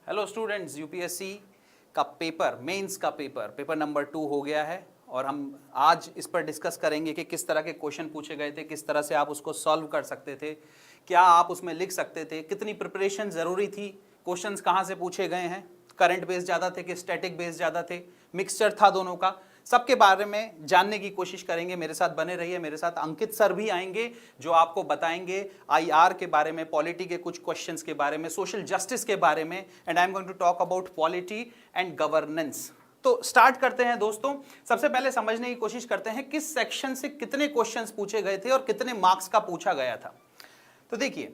Hello students, UPSC का paper mains का paper number 2 हो गया है और हम आज इस पर डिस्कस करेंगे कि किस तरह के क्वेश्चन पूछे गए थे, किस तरह से आप उसको सॉल्व कर सकते थे, क्या आप उसमें लिख सकते थे, कितनी प्रिपरेशन ज़रूरी थी, क्वेश्चंस कहाँ से पूछे गए हैं, करंट बेस ज़्यादा थे कि स्टैटिक बेस ज़्यादा थे, मिक्सचर था दोनों का, सबके बारे में जानने की कोशिश करेंगे। मेरे साथ बने रहिए। मेरे साथ अंकित सर भी आएंगे जो आपको बताएंगे आईआर के बारे में, पॉलिटी के कुछ क्वेश्चंस के बारे में, सोशल जस्टिस के बारे में, and I am going to talk about polity and governance. तो स्टार्ट करते हैं दोस्तों। सबसे पहले समझने की कोशिश करते हैं किस सेक्शन से कितने क्वेश्चंस पूछे गए थे और कितने मार्क्स का पूछा गया था। तो देखिए,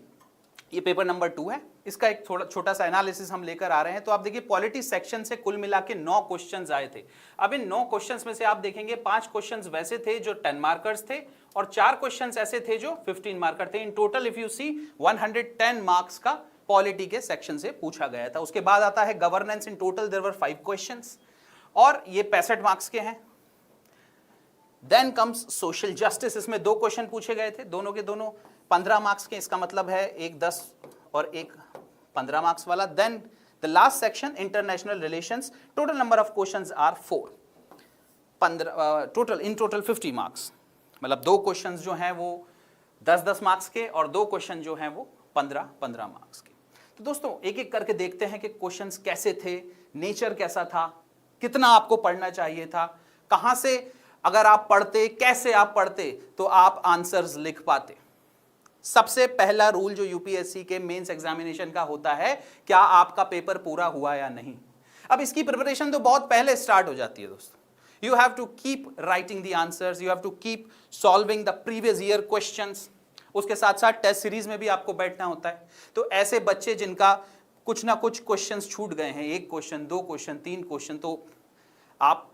ये पेपर नंबर 2 है, इसका एक थोड़ा छोटा सा एनालिसिस हम लेकर आ रहे हैं। तो आप देखिए, पॉलिटी सेक्शन से कुल मिला के 9 क्वेश्चंस आए थे। अब इन 9 क्वेश्चंस में से आप देखेंगे 5 क्वेश्चंस वैसे थे जो 10 मार्कर्स थे और 4 क्वेश्चंस ऐसे थे जो 15 मार्कर थे। In total if you see 110 marks का पॉलिटी के सेक्शन से पूछा गया था। उसके बाद आता है governance. In total there were 5 questions और ये 65 मार्क्स के हैं। देन कम्स सोशल जस्टिस, इसमें 2 क्वेश्चन पूछे गए थे, दोनों के दोनों 15 मार्क्स के। इसका मतलब है एक 10 और एक 15 मार्क्स वाला। Then the last section international relations, total number of questions are 4, total 50 marks. मतलब 2 क्वेश्चंस जो हैं वो 10-10 मार्क्स के और 2 क्वेश्चन जो हैं वो 15-15 मार्क्स के। तो दोस्तों एक एक करके देखते हैं कि क्वेश्चंस कैसे थे, नेचर कैसा था, कितना आपको पढ़ना चाहिए था, कहां से अगर आप पढ़ते, कैसे आप पढ़ते तो आप आंसर्स लिख पाते। सबसे पहला रूल जो यूपीएससी के मेंस एग्जामिनेशन का होता है, क्या आपका पेपर पूरा हुआ या नहीं। अब इसकी प्रिपरेशन तो बहुत पहले स्टार्ट हो जाती है दोस्तों। You have to keep writing the answers, you have to keep solving the previous year questions. उसके साथ साथ टेस्ट सीरीज में भी आपको बैठना होता है। तो ऐसे बच्चे जिनका कुछ ना कुछ क्वेश्चंस छूट गए हैं, 1 क्वेश्चन, 2 क्वेश्चन, 3 क्वेश्चन, तो आप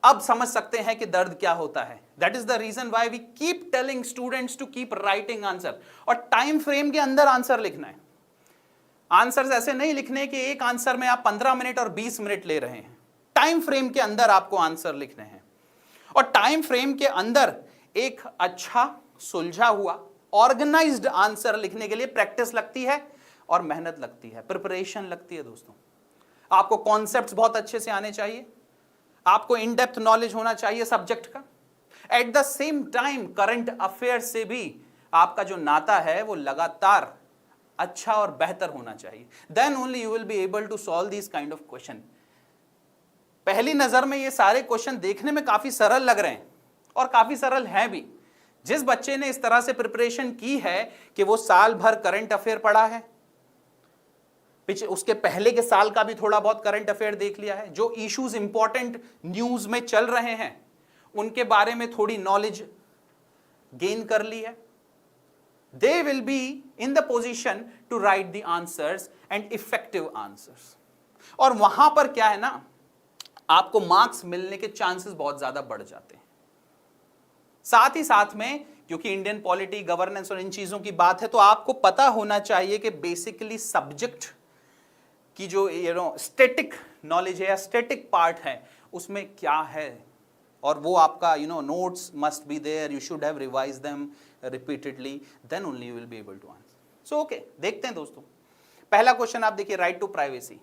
अब समझ सकते हैं कि दर्द क्या होता है। That is the reason why we keep telling students to keep writing answer, और टाइम फ्रेम के अंदर आंसर लिखना है। आंसर्स ऐसे नहीं लिखने कि एक आंसर में आप 15 मिनट और 20 मिनट ले रहे हैं। टाइम फ्रेम के अंदर आपको आंसर लिखने हैं और टाइम फ्रेम के अंदर एक अच्छा सुलझा हुआ ऑर्गेनाइज्ड आंसर लिखने के लिए प्रैक्टिस लगती है और मेहनत लगती है, प्रिपरेशन लगती है दोस्तों। आपको कॉन्सेप्ट्स बहुत अच्छे से आने चाहिए, आपको इन डेप्थ नॉलेज होना चाहिए सब्जेक्ट का। At the same time current affair से भी आपका जो नाता है वो लगातार अच्छा और बेहतर होना चाहिए। Then only you will be able to solve this kind of question. पहली नजर में ये सारे क्वेश्चन देखने में काफी सरल लग रहे हैं और काफी सरल हैं भी। जिस बच्चे ने इस तरह से प्रिपरेशन की है कि वो साल भर करंट अफेयर पढ़ा है, उसके पहले के साल का भी थोड़ा बहुत करंट अफेयर देख लिया है, जो इश्यूज इंपॉर्टेंट न्यूज में चल रहे हैं उनके बारे में थोड़ी नॉलेज गेन कर ली है, they will be in the position to write the answers and effective answers. और वहां पर क्या है ना, आपको मार्क्स मिलने के चांसेस बहुत ज्यादा बढ़ जाते हैं। साथ ही साथ में क्योंकि इंडियन पॉलिटी, गवर्नेंस और इन चीजों की बात है, तो आपको पता होना चाहिए कि बेसिकली सब्जेक्ट की जो स्टैटिक नॉलेज है या स्टैटिक पार्ट है उसमें क्या है, और वो आपका notes must be there, you should have revise them repeatedly, then only you will be able to answer. So okay, देखते हैं दोस्तों। पहला क्वेश्चन आप देखिए, राइट टू प्राइवेसी।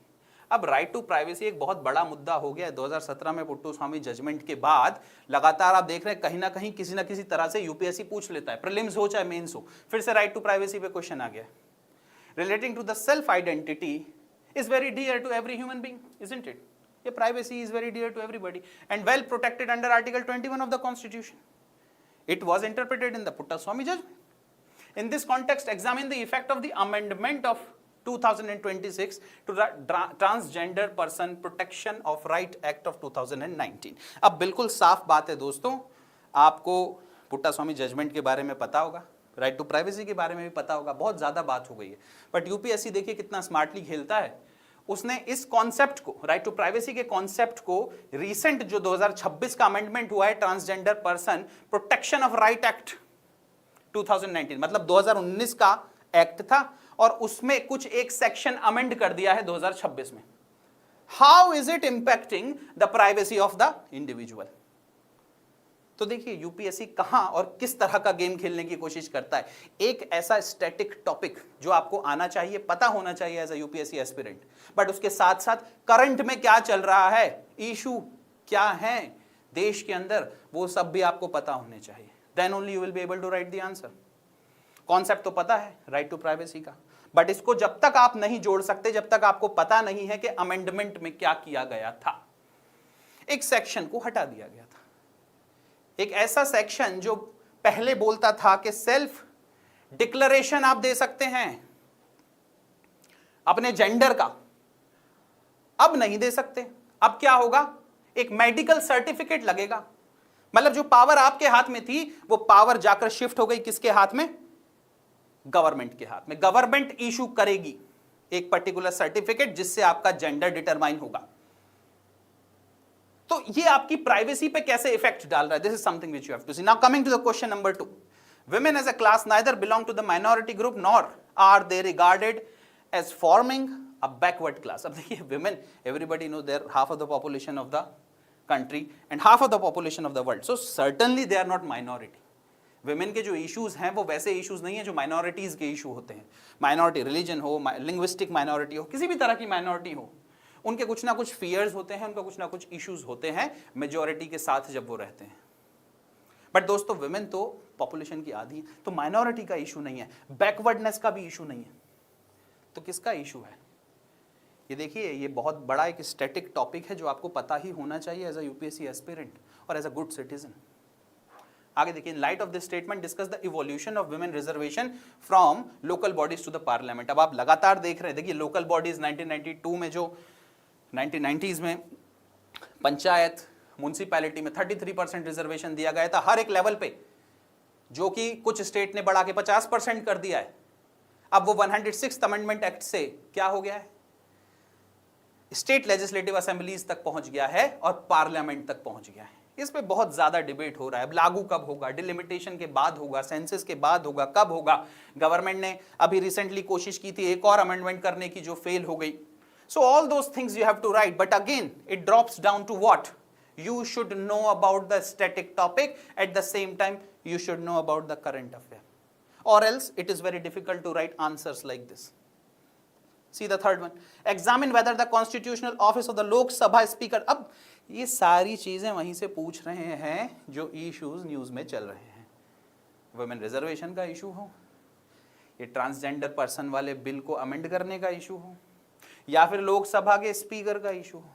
अब राइट टू प्राइवेसी एक बहुत बड़ा मुद्दा हो गया है। 2017 में पुट्टुस्वामी जजमेंट के बाद लगातार आप देख रहे हैं कहीं ना कहीं किसी ना किसी तरह से यूपीएससी पूछ लेता है, प्रीलिम्स हो चाहे मेंस हो, फिर से राइट टू प्राइवेसी पे क्वेश्चन आ गया। Relating to the self identity is very dear to every human being, isn't it? Yeah, privacy is very dear to everybody and well protected under Article 21 of the Constitution. It was interpreted in the Puttaswamy judgment. In this context, examine the effect of the amendment of 2026 to the Transgender Person Protection of Right Act of 2019. अब बिल्कुल साफ बात है दोस्तों, आपको Puttaswamy judgement के बारे में पता होगा, राइट टू प्राइवेसी के बारे में भी पता होगा, बहुत ज्यादा बात हो गई है। बट यूपीएससी देखिए कितना स्मार्टली खेलता है। उसने इस कॉन्सेप्ट को, राइट टू प्राइवेसी के कॉन्सेप्ट को, रीसेंट जो 2026 का अमेंडमेंट हुआ है transgender person protection of right act 2019, मतलब 2019 का एक्ट था और उसमें कुछ एक सेक्शन अमेंड कर दिया है 2026 में। How is it impacting the privacy of the individual? तो देखिए यूपीएससी कहां और किस तरह का गेम खेलने की कोशिश करता है। एक ऐसा स्टैटिक टॉपिक जो आपको आना चाहिए, पता होना चाहिए as a UPSC aspirant, but उसके साथ साथ करंट में क्या चल रहा है, इशू क्या है देश के अंदर, वो सब भी आपको पता होने चाहिए। Then only you will be able to write the answer. Concept तो पता है राइट टू प्राइवेसी का, बट इसको जब तक आप नहीं जोड़ सकते, जब तक आपको पता नहीं है कि अमेंडमेंट में क्या किया गया था। एक सेक्शन को हटा दिया गया था, एक ऐसा सेक्शन जो पहले बोलता था कि सेल्फ डिक्लेरेशन आप दे सकते हैं अपने जेंडर का, अब नहीं दे सकते। अब क्या होगा, एक मेडिकल सर्टिफिकेट लगेगा। मतलब जो पावर आपके हाथ में थी वो पावर जाकर शिफ्ट हो गई किसके हाथ में, गवर्नमेंट के हाथ में। गवर्नमेंट इशू करेगी एक पर्टिकुलर सर्टिफिकेट जिससे आपका जेंडर डिटरमाइन होगा। तो ये आपकी प्राइवेसी पे कैसे इफेक्ट डाल रहा है, this is something which you have to see. Now coming to the question number 2, women as a class neither belong to the minority group nor are they regarded as forming a backward class। अब देखिए women, everybody know they're half of the population of the country and half of the population of the world, so certainly they are not minority। women के जो issues हैं वो वैसे issues नहीं है जो minorities के issue होते हैं। minority religion हो, linguistic minority हो, किसी भी तरह की minority हो, उनके कुछ ना कुछ fears होते हैं, उनका कुछ ना कुछ issues होते हैं majority के साथ जब वो रहते हैं। बट दोस्तों विमेन तो पॉपुलेशन की आधी, तो माइनॉरिटी का इशू नहीं है, बैकवर्डनेस का भी इशू नहीं है, तो किसका इशू है? ये देखिए ये बहुत बड़ा एक स्टैटिक टॉपिक है जो आपको पता ही होना चाहिए एज अ यूपीएससी एस्पिरेंट और एज अ गुड सिटीजन। आगे देखिए, in light of this statement discuss the evolution of women reservation from local bodies to the parliament. अब आप लगातार देख रहे हैं, देखिए लोकल बॉडीज 1992 में, जो 1990s में पंचायत म्युनिसिपैलिटी में 33% रिजर्वेशन दिया गया था हर एक लेवल पे, जो कि कुछ स्टेट ने बढ़ा के 50% कर दिया है। अब वो 106th अमेंडमेंट एक्ट से क्या हो गया है, स्टेट लेजिस्लेटिव असेंबलीज तक पहुंच गया है और पार्लियामेंट तक पहुंच गया है। इस पे बहुत ज्यादा डिबेट हो रहा है, लागू कब होगा, डिलिमिटेशन के बाद होगा, सेंसस के बाद होगा, कब होगा। गवर्नमेंट ने अभी रिसेंटली कोशिश की थी एक और अमेंडमेंट करने की जो फेल हो गई। So all those things you have to write, but again it drops down to what, you should know about the static topic, at the same time you should know about the current affair, or else it is very difficult to write answers like this. See the third one, examine whether the constitutional office of the Lok Sabha speaker। अब ये सारी चीजें वहीं से पूछ रहे हैं जो इश्यूज न्यूज में चल रहे हैं। वुमेन रिजर्वेशन का इशू हो, ये ट्रांसजेंडर पर्सन वाले बिल को अमेंड करने का इशू हो, या फिर लोकसभा के स्पीकर का इशू हो,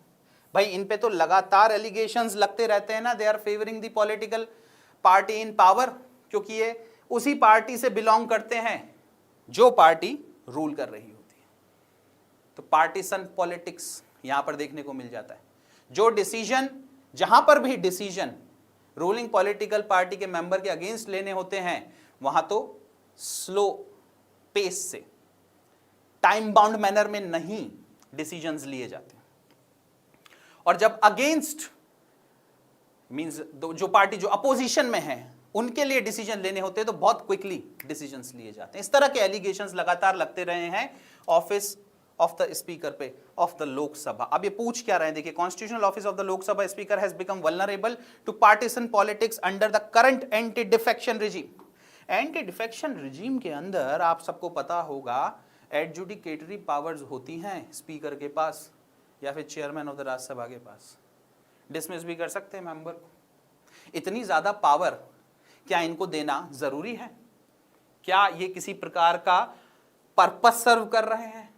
भाई इन पे तो लगातार एलिगेशंस लगते रहते हैं ना, they are favouring the political party in power, क्योंकि ये उसी पार्टी से बिलोंग करते हैं जो पार्टी रूल कर रही होती है। तो पार्टीसन पॉलिटिक्स यहां पर देखने को मिल जाता है। जो डिसीजन, जहां पर भी डिसीजन रूलिंग पॉलिटिकल पार्टी के मेंबर के अगेंस्ट लेने होते हैं, वहां तो स्लो पेस से, टाइम बाउंड मैनर में नहीं डिसीजंस लिए जाते हैं। और जब अगेंस्ट मींस जो पार्टी जो अपोजिशन में है उनके लिए डिसीजन लेने होते हैं तो बहुत क्विकली डिसीजंस लिए जाते हैं। इस तरह के एलिगेशंस लगातार लगते रहे हैं ऑफिस ऑफ द स्पीकर पे ऑफ द लोकसभा। अब ये पूछ क्या रहे हैं, देखिए, constitutional office of the Lok Sabha speaker has become vulnerable to partisan politics under the current anti defection regime. Anti defection regime के अंदर आप सबको पता होगा एडजुडिकेटरी पावर्स होती हैं स्पीकर के पास या फिर चेयरमैन ऑफ द राज्यसभा के पास, डिसमिस भी कर सकते हैं मेंबर को। इतनी ज्यादा पावर क्या इनको देना जरूरी है? क्या ये किसी प्रकार का पर्पस सर्व कर रहे हैं,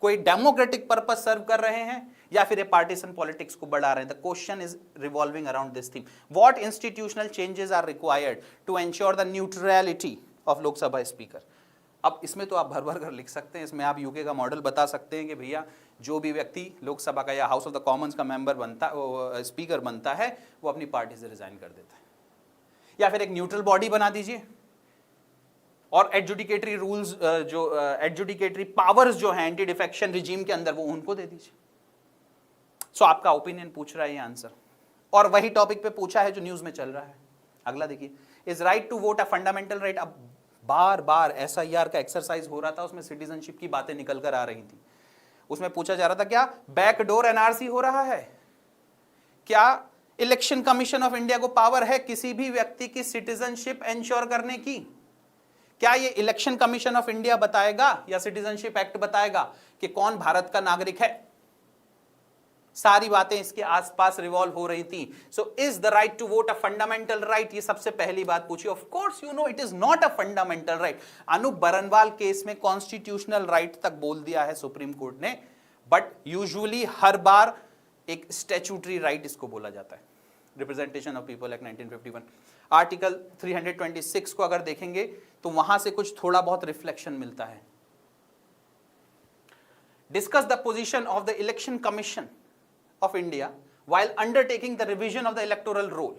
कोई डेमोक्रेटिक पर्पस सर्व कर रहे हैं, या फिर ये पार्टीसन पॉलिटिक्स को बढ़ा रहे हैं? The question is revolving around this theme. What institutional changes are required to ensure the neutrality of Lok Sabha speaker? अब इसमें तो आप भर भर कर लिख सकते हैं, इसमें आप यूके का मॉडल बता सकते हैं कि भैया जो भी व्यक्ति लोकसभा का या हाउस ऑफ द कॉमन्स का मेंबर बनता, स्पीकर बनता है, वो अपनी पार्टी से रिजाइन कर देता है, या फिर एक न्यूट्रल बॉडी बना दीजिए और एडजुडिकेटरी रूल्स, जो एडजुडिकेटरी पावर्स जो हैं एंटी डिफेक्शन रिजीम के अंदर, वो उनको दे दीजिए। सो आपका ओपिनियन पूछ रहा है ये आंसर, और वही टॉपिक पे पूछा है जो न्यूज में चल रहा है। अगला देखिए, is right to vote a fundamental right. अब बार बार SIR का एक्सरसाइज हो रहा था, उसमें सिटीजनशिप की बातें निकल कर आ रही थी। उसमें पूछा जा रहा था क्या बैकडोर NRC हो रहा है, क्या इलेक्शन कमीशन ऑफ इंडिया को पावर है किसी भी व्यक्ति की सिटीजनशिप एंश्योर करने की? क्या ये इलेक्शन कमीशन ऑफ इंडिया बताएगा या सिटीजनशिप एक्ट बताएगा कि कौन भारत का नागरिक है? सारी बातें इसके आसपास रिवॉल्व हो रही थी। So is the right to vote a fundamental right? ये सबसे पहली बात पूछी। Of course you know it is not a fundamental right. Anoop Barnwal case में कॉन्स्टिट्यूशनल राइट तक बोल दिया है सुप्रीम कोर्ट ने, बट यूजुअली हर बार एक स्टैट्यूटरी राइट इसको बोला जाता है। Representation of people act 1951 article 326 को अगर देखेंगे तो वहां से कुछ थोड़ा बहुत रिफ्लेक्शन मिलता है। Discuss the position of the election commission of India while undertaking the revision of the electoral roll.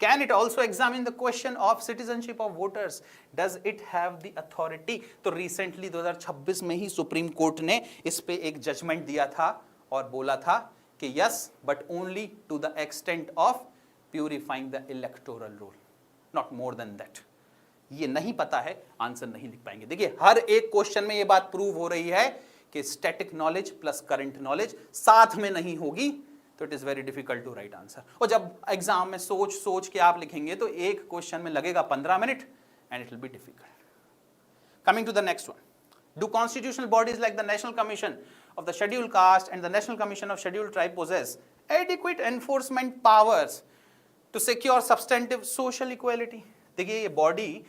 Can it also examine the question of citizenship of voters? Does it have the authority? तो recently 2026 में ही supreme court ने इस पे एक judgement दिया था और बोला था कि yes, but only to the extent of purifying the electoral roll, not more than that. ये नहीं पता है, आंसर नहीं लिख पाएंगे। देखिए हर एक क्वेश्चन में ये बात प्रूव हो रही है कि static knowledge plus current knowledge साथ में नहीं होगी तो it is very difficult to write answer. और जब एग्जाम में सोच सोच के आप लिखेंगे तो एक क्वेश्चन में लगेगा 15 minute and it will be difficult. Coming to the next one, do constitutional bodies like the national commission of the scheduled caste and the national commission of scheduled tribe possess adequate enforcement powers to secure substantive social equality? देखिए ये body,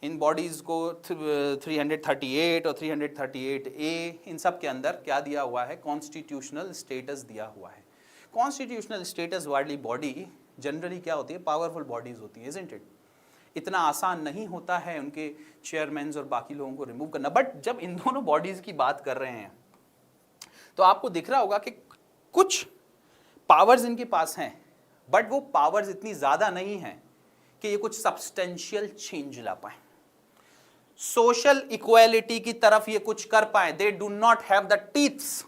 in bodies को 338 और 338A इन सब के अंदर क्या दिया हुआ है? कॉन्स्टिट्यूशनल स्टेटस दिया हुआ है। कॉन्स्टिट्यूशनल स्टेटस वाली बॉडी जनरली क्या होती है? पावरफुल बॉडीज होती है, इजंट इट? इतना आसान नहीं होता है उनके चेयरमैन और बाकी लोगों को रिमूव करना। बट जब इन दोनों बॉडीज की बात कर रहे हैं तो आपको दिख रहा होगा कि कुछ पावर्स इनके पास हैं, बट वो पावर्स इतनी ज्यादा नहीं है कि ये कुछ सब्सटेंशियल चेंज ला पाए, सोशल इक्वालिटी की तरफ ये कुछ कर पाए। They do not have the teeths,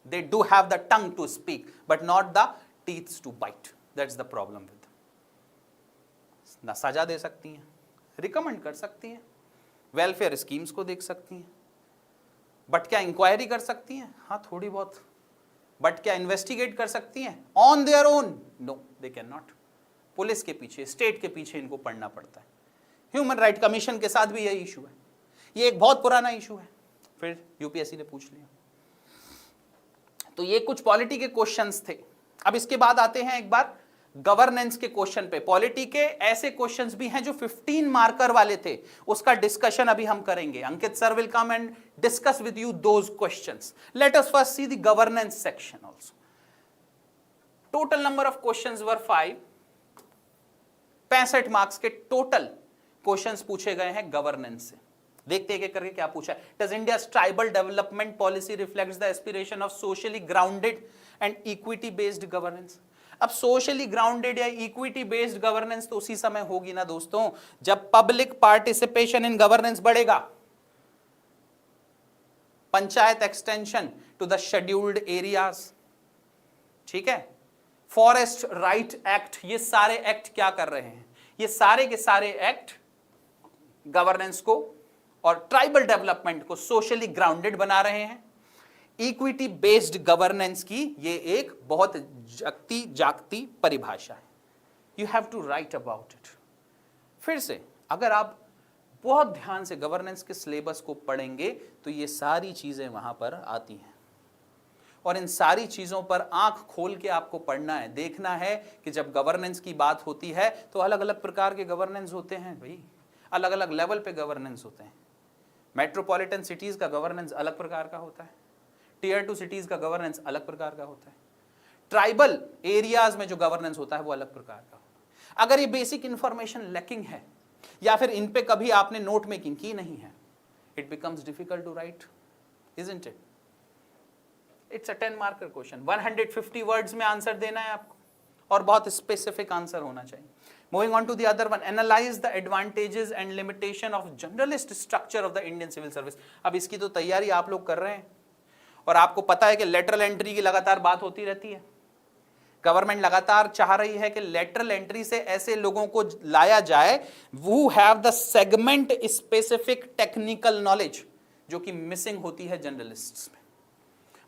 they do have the tongue to speak but not the teeths to bite. That's the problem with. ना सजा दे सकती हैं, रिकमेंड कर सकती हैं, वेलफेयर स्कीम्स को देख सकती हैं, बट क्या इंक्वायरी कर सकती हैं? हाँ थोड़ी बहुत। बट क्या इन्वेस्टिगेट कर सकती हैं on their own? No, they can not. Police के पीछे, स्टेट के पीछे इनको पढ़ना पड़ता है। ह्यूमन राइट कमीशन के साथ भी यही इशू है। ये एक बहुत पुराना इशू है, फिर यूपीएससी ने पूछ लिया। तो ये कुछ पॉलिटी के क्वेश्चंस थे। अब इसके बाद आते हैं एक बार गवर्नेंस के क्वेश्चन पे। पॉलिटी के ऐसे क्वेश्चंस भी हैं जो 15 मार्कर वाले थे, उसका डिस्कशन अभी हम करेंगे। Ankit sir will come and discuss with you those questions. Let us first see the governance section also. Total number of questions were 5। 65 marks के टोटल क्वेश्चंस पूछे गए हैं गवर्नेंस से। देखते हैं करके क्या पूछा है। Does India's tribal development policy reflects the aspiration of socially grounded and equity based governance? अब सोशली ग्राउंडेड या इक्विटी बेस्ड गवर्नेंस तो उसी समय होगी ना दोस्तों जब पब्लिक पार्टिसिपेशन इन गवर्नेंस बढ़ेगा। Panchayat extension to the scheduled areas, ठीक है, फॉरेस्ट राइट एक्ट, ये सारे एक्ट क्या कर रहे हैं? ये सारे के सारे एक्ट गवर्नेंस को और ट्राइबल डेवलपमेंट को सोशली ग्राउंडेड बना रहे हैं। इक्विटी बेस्ड गवर्नेंस की ये एक बहुत जगती जागती परिभाषा है। You have to write about it. फिर से अगर आप बहुत ध्यान से गवर्नेंस के सिलेबस को पढ़ेंगे तो ये सारी चीजें वहां पर आती हैं और इन सारी चीजों पर आंख खोल के आपको पढ़ना है। देखना है कि जब गवर्नेंस की बात होती है तो अलग अलग प्रकार के गवर्नेंस होते हैं भाई, अलग अलग लेवल पे गवर्नेंस होते हैं। मेट्रोपॉलिटन सिटीज का गवर्नेंस अलग प्रकार का होता है, टीयर 2 सिटीज का गवर्नेंस अलग प्रकार का होता है, ट्राइबल एरियाज में जो गवर्नेंस होता है वो अलग प्रकार का होता है। अगर ये बेसिक इंफॉर्मेशन लैकिंग है या फिर इन पे कभी आपने नोट मेकिंग की नहीं है, it becomes difficult to write, isn't it? It's a 10 marker question, 150 words में आंसर देना है आपको और बहुत स्पेसिफिक आंसर होना चाहिए। Moving on to the other one, analyse the advantages and limitation of generalist structure of the Indian civil service. अब इसकी तो तैयारी आप लोग कर रहे हैं और आपको पता है कि लेटरल एंट्री की लगातार बात होती रहती है। गवर्नमेंट लगातार चाह रही है कि लेटरल एंट्री से ऐसे लोगों को लाया जाए who have the segment specific technical knowledge, जो कि मिसिंग होती है जर्नलिस्ट्स में।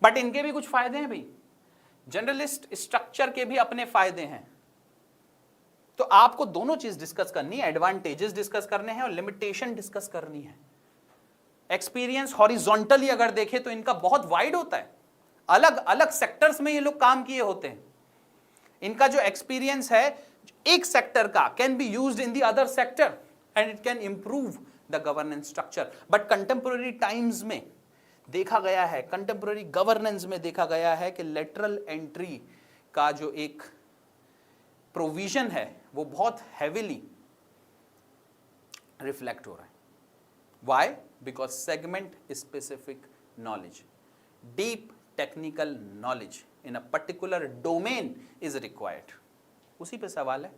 बट इनके भी कुछ फायदे हैं भाई, जर्नलिस्ट स्ट्रक्चर के भी अपने फायदे हैं। तो आपको दोनों चीज डिस्कस करनी है, एडवांटेजेस डिस्कस करने हैं और लिमिटेशन डिस्कस करनी है। एक्सपीरियंस हॉरिजॉन्टली अगर देखें तो इनका बहुत वाइड होता है, अलग अलग सेक्टर्स में ये लोग काम किए होते हैं। इनका जो एक्सपीरियंस है एक सेक्टर का can be used in the other sector and it can improve the governance structure. But contemporary times में देखा गया है, कंटेम्पोररी गवर्नेंस में देखा गया है कि लेटरल एंट्री का जो एक प्रोविजन है वो बहुत हैवीली रिफ्लेक्ट हो रहा है। Why? Because segment specific knowledge, deep technical knowledge in a particular domain is required. उसी पे सवाल है,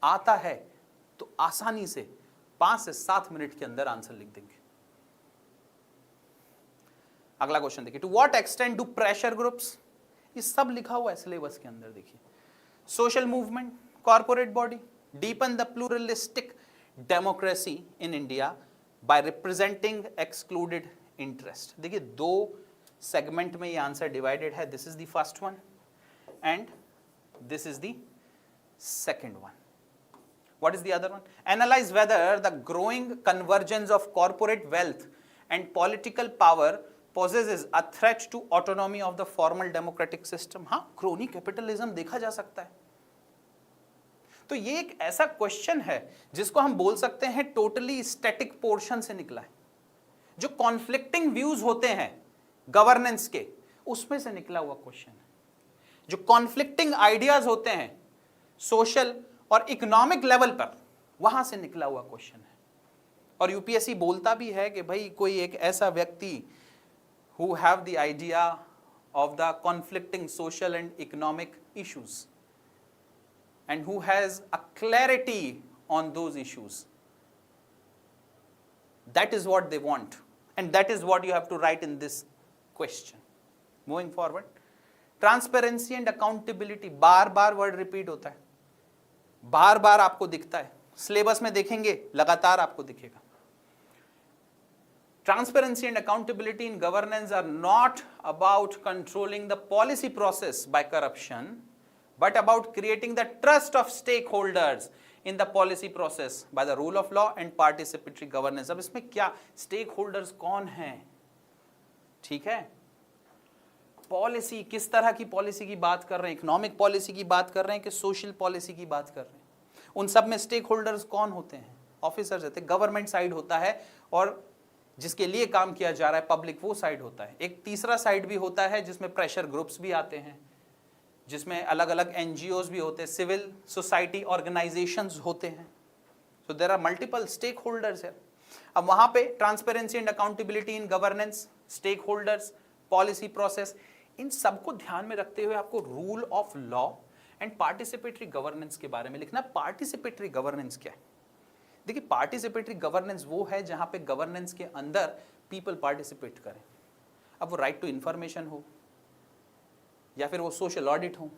आता है तो आसानी से 5 से 7 मिनट के अंदर आंसर लिख देंगे। अगला क्वेश्चन देखिए, to what extent do pressure groups, ये सब लिखा हुआ है सिलेबस के अंदर। देखिए, social movement, corporate body deepen the pluralistic democracy in India by representing excluded interest। देखिए, 2 सेगमेंट में ये आंसर डिवाइडेड है। This is the first one and this is the second one. What is the other one? Analyse whether the growing convergence of corporate wealth and political power possesses a threat to autonomy of the formal democratic system. हाँ, crony capitalism देखा जा सकता है। तो ये एक ऐसा question है जिसको हम बोल सकते हैं टोटली स्टैटिक पोर्शन से निकला है। जो कॉन्फ्लिक्टिंग व्यूज होते हैं गवर्नेंस के, उसमें से निकला हुआ क्वेश्चन है। जो कॉन्फ्लिक्टिंग आइडियाज होते हैं सोशल और इकोनॉमिक लेवल पर, वहां से निकला हुआ क्वेश्चन है। और यूपीएससी बोलता भी है कि भाई कोई एक ऐसा व्यक्ति who have the idea of the conflicting social and economic issues and who has a clarity on those issues, that is what they want and that is what you have to write in this question. Moving forward, transparency and accountability, bar bar word repeat होता है, बार बार आपको दिखता है, syllabus में देखेंगे लगातार आपको दिखेगा। Transparency and accountability in governance are not about controlling the policy process by corruption, but about creating the trust of stakeholders in the policy process by the rule of law and participatory governance। अब इसमें क्या stakeholders कौन हैं? ठीक है, policy किस तरह की पॉलिसी की बात कर रहे हैं, इकोनॉमिक पॉलिसी की बात कर रहे हैं कि सोशल पॉलिसी की बात कर रहे हैं, उन सब में स्टेक होल्डर्स कौन होते हैं? ऑफिसर्स होते हैं। गवर्नमेंट साइड होता है और जिसके लिए काम किया जा रहा है पब्लिक, वो साइड होता है। एक तीसरा साइड भी होता है जिसमें प्रेशर ग्रुप्स भी आते हैं, जिसमें अलग अलग एनजीओज भी होते हैं, सिविल सोसाइटी ऑर्गेनाइजेशंस होते हैं। So there are multiple stakeholders है। अब वहां पे transparency and accountability in governance, stakeholders, policy process, इन सबको ध्यान में रखते हुए आपको rule of law and participatory governance के बारे में लिखना। पार्टिसिपेटरी गवर्नेंस क्या है? देखिए, पार्टिसिपेटरी गवर्नेंस वो है जहां पे गवर्नेंस के अंदर पीपल पार्टिसिपेट करें। अब वो राइट टू इंफॉर्मेशन हो या फिर वो सोशल ऑडिट हो,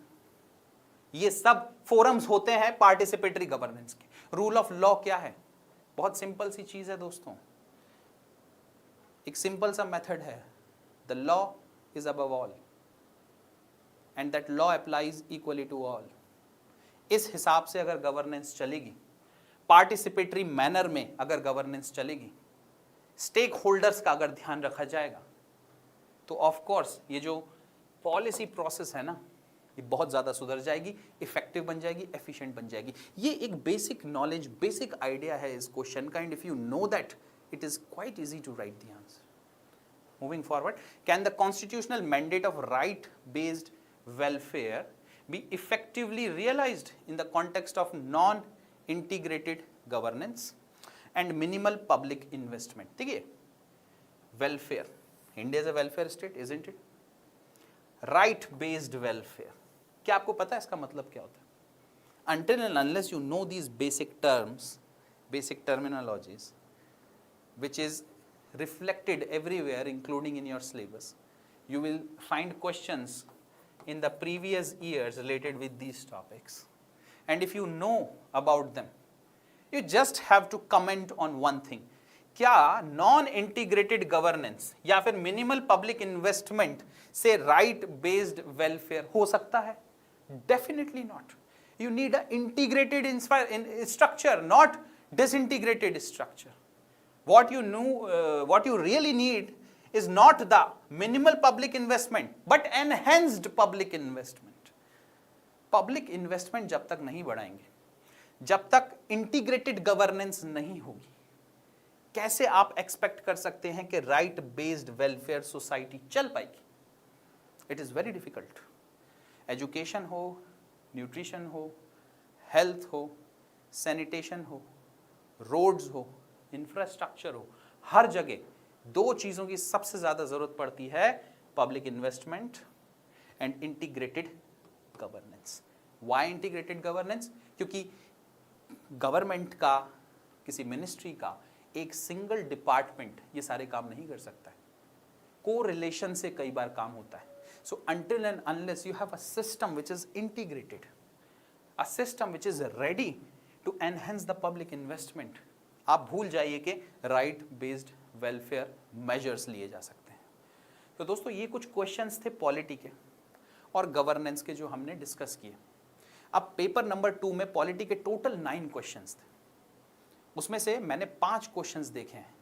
ये सब फोरम्स होते हैं पार्टिसिपेटरी गवर्नेंस के। रूल ऑफ लॉ क्या है? बहुत सिंपल सी चीज है दोस्तों, एक सिंपल सा मेथड है, the law is above all and that law applies equally to all. इस हिसाब से अगर गवर्नेंस चलेगी, पार्टिसिपेटरी मैनर में अगर गवर्नेंस चलेगी, स्टेक होल्डर्स का अगर ध्यान रखा जाएगा, तो ऑफ कोर्स ये जो पॉलिसी प्रोसेस है ना, ये बहुत ज़्यादा सुधर जाएगी, इफेक्टिव बन जाएगी, एफिशिएंट बन जाएगी। ये एक बेसिक नॉलेज, बेसिक आइडिया है इस क्वेश्चन का, and if you know that it is quite easy to write the answer. Moving forward, can the constitutional mandate of right based welfare be effectively realised in the context of non integrated governance and minimal public investment? देखिए, welfare, India is a welfare state, isn't it? Right based welfare, क्या आपको पता है इसका मतलब क्या होता है? Until and unless you know these basic terms, basic terminologies, which is reflected everywhere including in your syllabus, you will find questions in the previous years related with these topics, and if you know about them, you just have to comment on one thing, क्या non integrated governance या फिर minimal public investment से right based welfare हो सकता है? Definitely not, You need an integrated structure, not disintegrated structure. What you really need is not the minimal public investment, but enhanced public investment. Public investment जब तक नहीं बढ़ाएंगे, जब तक इंटीग्रेटेड गवर्नेंस नहीं होगी, कैसे आप एक्सपेक्ट कर सकते हैं कि राइट बेस्ड वेलफेयर सोसाइटी चल पाएगी? It is very difficult. Education हो, न्यूट्रिशन हो, हेल्थ हो, सैनिटेशन हो, रोड्स हो, इंफ्रास्ट्रक्चर हो, हर जगह दो चीजों की सबसे ज्यादा जरूरत पड़ती है, public investment and integrated governance. Why integrated governance? क्योंकि गवर्नमेंट का, किसी मिनिस्ट्री का एक सिंगल डिपार्टमेंट ये सारे काम नहीं कर सकता है. को रिलेशन से कई बार काम होता है. So until and unless you have a system which is integrated, a system which is ready to enhance the public investment, आप भूल जाइए कि राइट बेस्ड वेलफेयर मेजर्स लिए जा सकते हैं. तो दोस्तों ये कुछ क्वेश्चंस थे पॉलिटी के और गवर्नेंस के जो हमने डिस्कस किए. अब पेपर नंबर 2 में पॉलिटी के टोटल 9 क्वेश्चंस थे. उसमें से मैंने 5 क्वेश्चंस देखे हैं.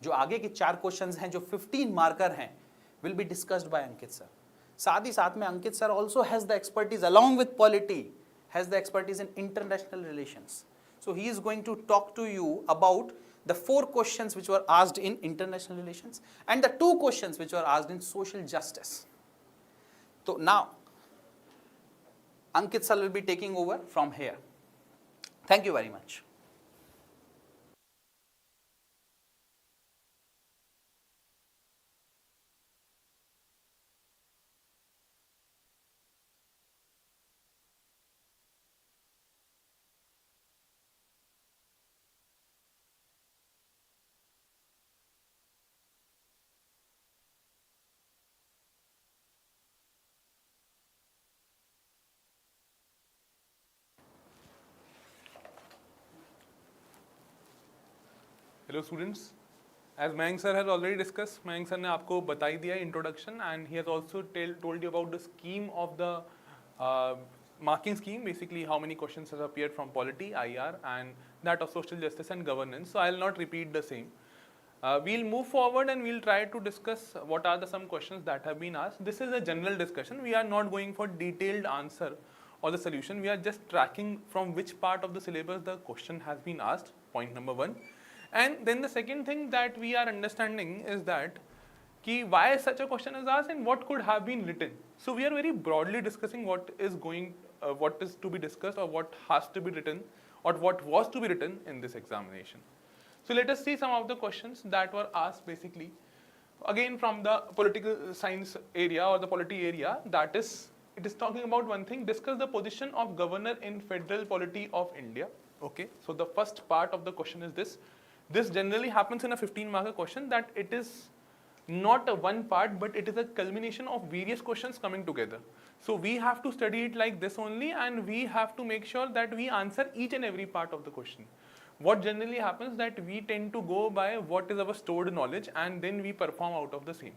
जो आगे के 4 क्वेश्चंस हैं जो 15 मार्कर हैं will be discussed by Ankit sir. साथ ही साथ में Ankit sir also has the expertise along with polity, has the expertise in international relations. So he is going to talk to you about the 4 questions which were asked in international relations and the 2 questions which were asked in social justice. So now Ankit sir will be taking over from here. Thank you very much. Hello students, as Mayank sir has already discussed, Mayank sir ने आपको बता ही दिया introduction and he has also told you about the scheme of the marking scheme, basically how many questions have appeared from polity, IR and that of social justice and governance. So I will not repeat the same. We'll move forward and we'll try to discuss what are the some questions that have been asked. This is a general discussion. We are not going for detailed answer or the solution. We are just tracking from which part of the syllabus the question has been asked, point number 1. And then the second thing that we are understanding is that why such a question is asked and what could have been written. So we are very broadly discussing what is to be discussed or what has to be written or what was to be written in this examination. So let us see some of the questions that were asked basically again from the political science area or the polity area. That is, it is talking about one thing, discuss the position of governor in federal polity of India. Okay, so the first part of the question is this. This generally happens in a 15-marker question, that it is not a one part but it is a culmination of various questions coming together. So we have to study it like this only and we have to make sure that we answer each and every part of the question. What generally happens that we tend to go by what is our stored knowledge and then we perform out of the same.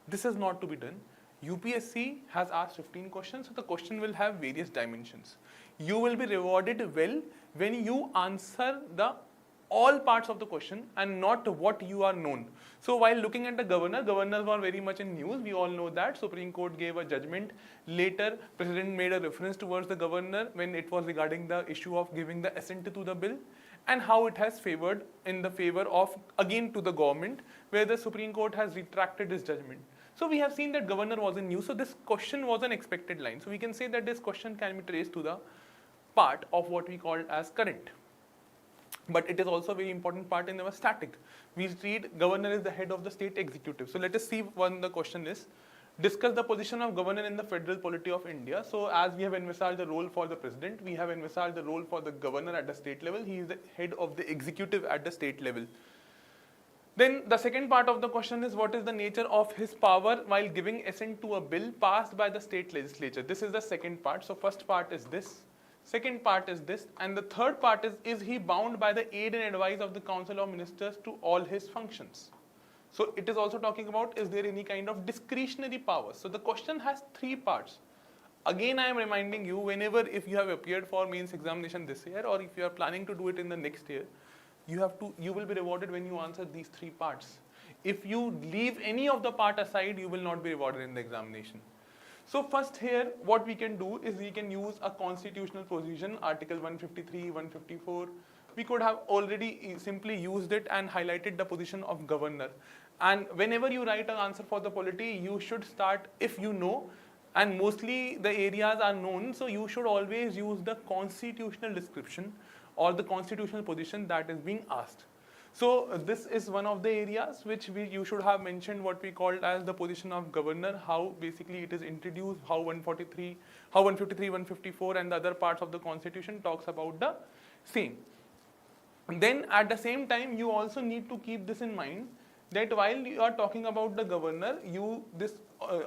This is not to be done. UPSC has asked 15 questions, so the question will have various dimensions. You will be rewarded well when you answer the all parts of the question and not what you are known. So while looking at the governors were very much in news. We all know that Supreme Court gave a judgment. Later, President made a reference towards the governor when it was regarding the issue of giving the assent to the bill and how it has favored in the favor of again to the government, where the Supreme Court has retracted its judgment. So we have seen that governor was in news. So this question was an expected line. So we can say that this question can be traced to the part of what we call as current. But it is also a very important part in our static. We read governor is the head of the state executive. So let us see what the question is. Discuss the position of governor in the federal polity of India. So as we have envisaged the role for the president, we have envisaged the role for the governor at the state level. He is the head of the executive at the state level. Then the second part of the question is what is the nature of his power while giving assent to a bill passed by the state legislature. This is the second part. So first part is this. Second part is this, and the third part is he bound by the aid and advice of the Council of Ministers to all his functions? So it is also talking about, is there any kind of discretionary powers? So the question has 3 parts. again I am reminding you, whenever if you have appeared for mains examination this year, or if you are planning to do it in the next year, you will be rewarded when you answer these three parts. If you leave any of the part aside, you will not be rewarded in the examination. So first here, what we can do is we can use a constitutional provision, Article 153, 154. We could have already simply used it and highlighted the position of governor. And whenever you write an answer for the polity, you should start, if you know, and mostly the areas are known, so you should always use the constitutional description or the constitutional position that is being asked. So this is one of the areas which you should have mentioned, what we called as the position of governor, how basically it is introduced, how 153, 154 and the other parts of the constitution talks about the same. Then at the same time, you also need to keep this in mind, that while you are talking about the governor,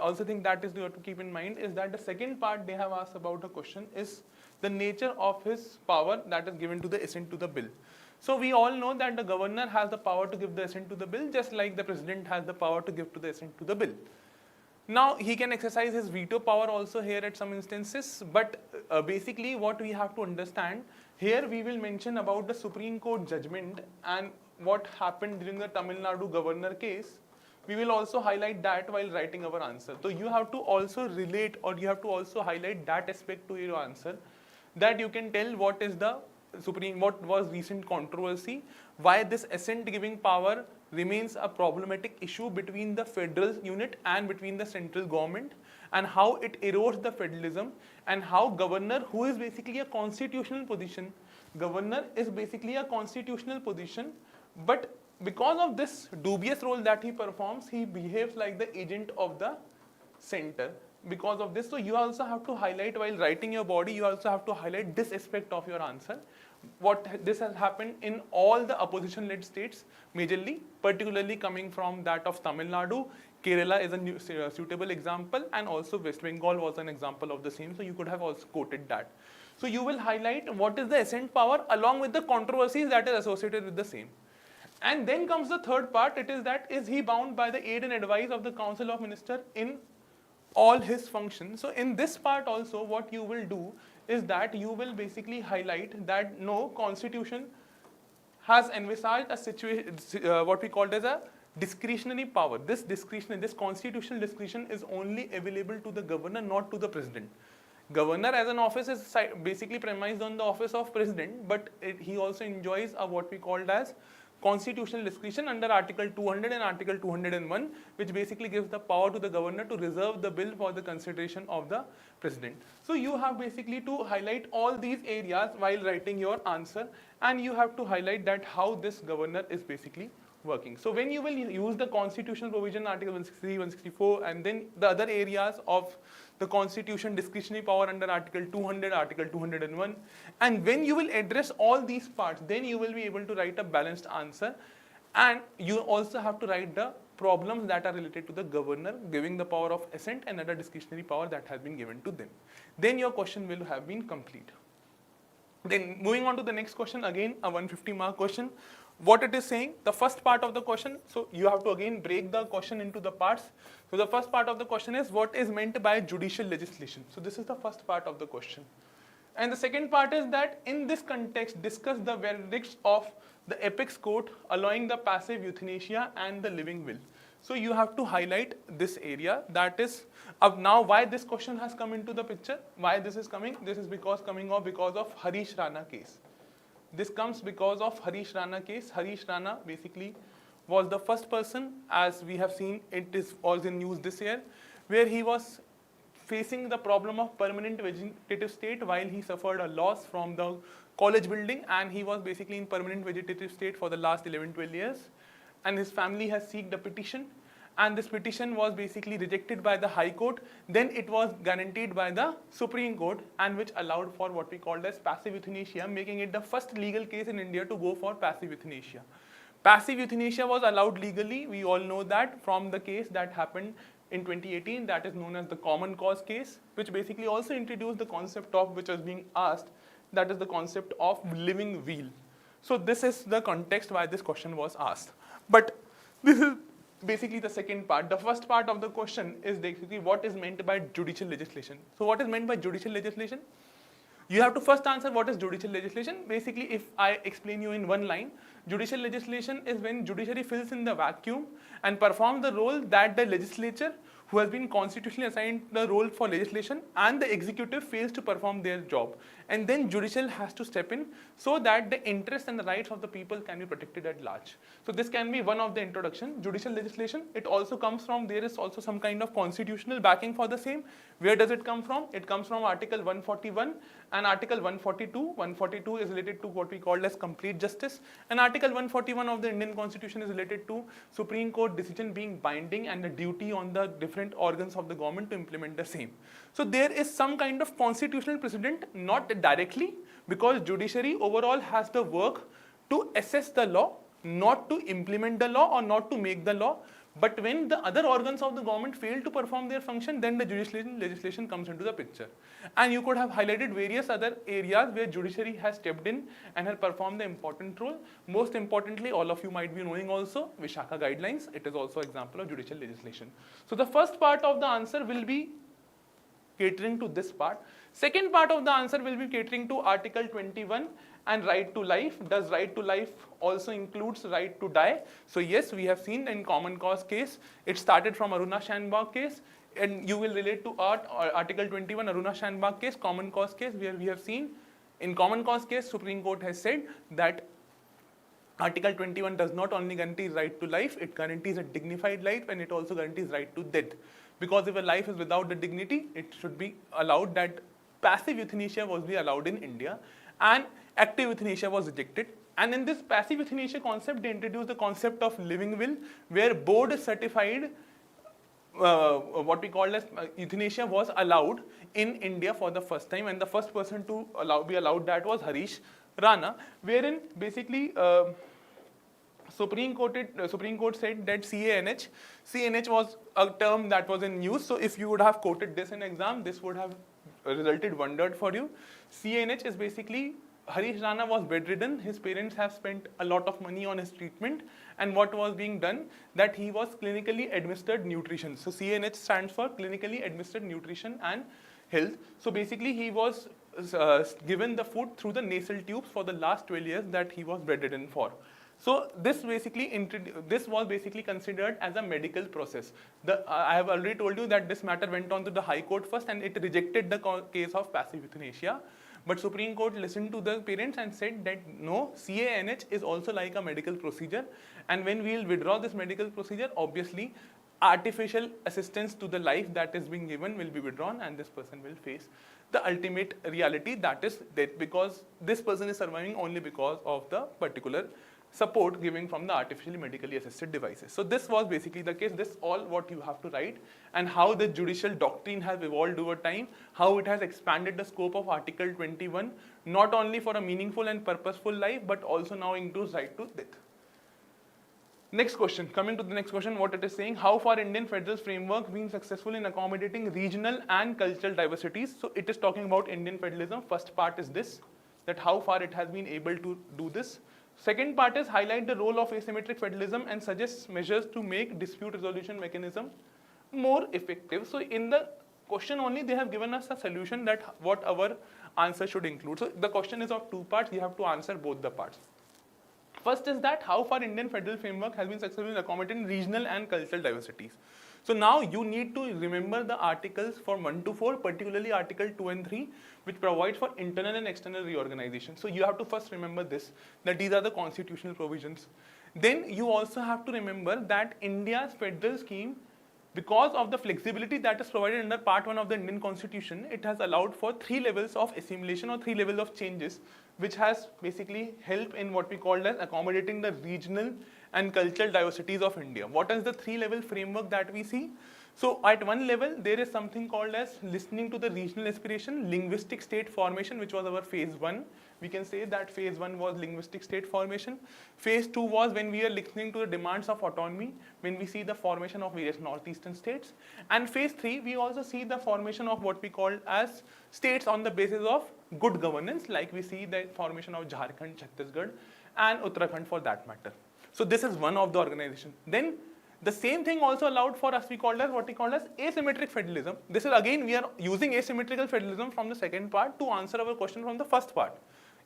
also thing that is you have to keep in mind is that the second part they have asked about the question is the nature of his power that is given to the assent to the bill. So we all know that the governor has the power to give the assent to the bill, just like the president has the power to give to the assent to the bill. Now he can exercise his veto power also here at some instances, but basically what we have to understand, here we will mention about the Supreme Court judgment and what happened during the Tamil Nadu governor case. We will also highlight that while writing our answer. So you have to also relate, or you have to also highlight that aspect to your answer, that you can tell what is the what was recent controversy, why this assent giving power remains a problematic issue between the federal unit and between the central government, and how it erodes the federalism, and how governor, who is basically a constitutional position, governor is basically a constitutional position, but because of this dubious role that he performs, he behaves like the agent of the center. Because of this, so you also have to highlight while writing your body, you also have to highlight this aspect of your answer. What this has happened in all the opposition-led states, majorly, particularly coming from that of Tamil Nadu. Kerala is a suitable example, and also West Bengal was an example of the same. So you could have also quoted that. So you will highlight what is the assent power along with the controversies that is associated with the same. And then comes the third part. It is that, is he bound by the aid and advice of the Council of Ministers in all his functions? So in this part also, what you will do is that you will basically highlight that no, constitution has envisaged a situation, what we called as a discretionary power. This constitutional discretion is only available to the governor, not to the president. Governor as an office is basically premised on the office of president, but he also enjoys a what we called as constitutional discretion under Article 200 and Article 201, which basically gives the power to the governor to reserve the bill for the consideration of the president. So you have basically to highlight all these areas while writing your answer, and you have to highlight that how this governor is basically working. So when you will use the constitutional provision, Article 163, 164, and then the other areas of the constitution discretionary power under Article 200, Article 201, and when you will address all these parts, then you will be able to write a balanced answer. And you also have to write the problems that are related to the governor giving the power of assent and other discretionary power that has been given to them. Then your question will have been complete. Then moving on to the next question, again a 150 mark question. What it is saying, the first part of the question, so you have to again break the question into the parts. So the first part of the question is, what is meant by judicial legislation? So this is the first part of the question. And the second part is that in this context, discuss the verdicts of the apex court allowing the passive euthanasia and the living will. So you have to highlight this area, that is now why this question has come into the picture, why this is coming. This is because of Harish Rana case. This comes because of Harish Rana case. Harish Rana basically was the first person, as we have seen, it is also in news this year, where he was facing the problem of permanent vegetative state while he suffered a loss from the college building, and he was basically in permanent vegetative state for the last 11-12 years, and his family has sought a petition, and this petition was basically rejected by the High Court. Then it was guaranteed by the Supreme Court, and which allowed for what we called as passive euthanasia, making it the first legal case in India to go for passive euthanasia. Passive euthanasia was allowed legally, we all know that, from the case that happened in 2018, that is known as the common cause case, which basically also introduced the concept of, which was being asked, that is the concept of living will. So this is the context why this question was asked. But this is basically the second part. The first part of the question is basically what is meant by judicial legislation. So what is meant by judicial legislation? You have to first answer what is judicial legislation. Basically, if I explain you in one line, judicial legislation is when judiciary fills in the vacuum and performs the role that the legislature, who has been constitutionally assigned the role for legislation, and the executive fails to perform their job. And then judicial has to step in so that the interests and the rights of the people can be protected at large. So this can be one of the introduction. Judicial legislation, it also comes from, there is also some kind of constitutional backing for the same. Where does it come from? It comes from Article 141 and Article 142. 142 is related to what we call as complete justice, and Article 141 of the Indian Constitution is related to Supreme Court decision being binding and the duty on the different organs of the government to implement the same. So there is some kind of constitutional precedent, not directly, because judiciary overall has the work to assess the law, not to implement the law or not to make the law. But when the other organs of the government fail to perform their function, then the judicial legislation comes into the picture. And you could have highlighted various other areas where judiciary has stepped in and has performed the important role. Most importantly, all of you might be knowing also, Vishaka guidelines. It is also an example of judicial legislation. So the first part of the answer will be catering to this part. Second part of the answer will be catering to Article 21 and right to life. Does right to life also includes right to die? So yes, we have seen in common cause case, it started from Aruna Shanbag case, and you will relate to Article 21 Aruna Shanbag case, common cause case, where we have seen in common cause case, Supreme Court has said that Article 21 does not only guarantee right to life, it guarantees a dignified life, and it also guarantees right to death. Because if a life is without the dignity, it should be allowed that passive euthanasia was be allowed in India, and active euthanasia was rejected. And in this passive euthanasia concept, they introduced the concept of living will, where board certified what we call as euthanasia was allowed in India for the first time, and the first person to be allowed that was Harish Rana, wherein basically Supreme Court said that CANH was a term that was in use. So if you would have quoted this in exam, this would have resulted wondered for you. CANH is basically Harish Rana was bedridden. His parents have spent a lot of money on his treatment, and what was being done, that he was clinically administered nutrition. So CANH stands for clinically administered nutrition and health. So basically he was given the food through the nasal tubes for the last 12 years that he was bedridden for. So this was basically considered as a medical process. I have already told you that this matter went on to the High Court first, and it rejected the case of passive euthanasia. But Supreme Court listened to the parents and said that no, CANH is also like a medical procedure, and when we will withdraw this medical procedure, obviously artificial assistance to the life that is being given will be withdrawn, and this person will face the ultimate reality, that is death, because this person is surviving only because of the particular support given from the artificially medically assisted devices. So this was basically the case. This is all what you have to write, and how the judicial doctrine has evolved over time, how it has expanded the scope of Article 21, not only for a meaningful and purposeful life, but also now includes right to death. Next question, coming to the next question, what it is saying, how far Indian federal framework been successful in accommodating regional and cultural diversities? So it is talking about Indian federalism. First part is this, that how far it has been able to do this. Second part is highlight the role of asymmetric federalism and suggests measures to make dispute resolution mechanism more effective. So in the question only, they have given us a solution that what our answer should include. So the question is of two parts, you have to answer both the parts. First is that how far Indian federal framework has been successful in accommodating regional and cultural diversities. So now you need to remember the articles from 1 to 4, particularly Article 2 and 3, which provides for internal and external reorganization. So you have to first remember this, that these are the constitutional provisions. Then you also have to remember that India's federal scheme, because of the flexibility that is provided under Part 1 of the Indian Constitution, it has allowed for 3 levels of assimilation or 3 levels of changes, which has basically helped in what we call as accommodating the regional and cultural diversities of India. What is the 3-level framework that we see? So at one level, there is something called as listening to the regional aspiration, linguistic state formation, which was our phase 1. We can say that phase 1 was linguistic state formation. Phase 2 was when we are listening to the demands of autonomy, when we see the formation of various northeastern states. And phase 3, we also see the formation of what we call as states on the basis of good governance, like we see the formation of Jharkhand, Chhattisgarh, and Uttarakhand for that matter. So this is one of the organization. Then The same thing also allowed for us, we called as what we called as asymmetric federalism. This is again, we are using asymmetrical federalism from the second part to answer our question from the first part.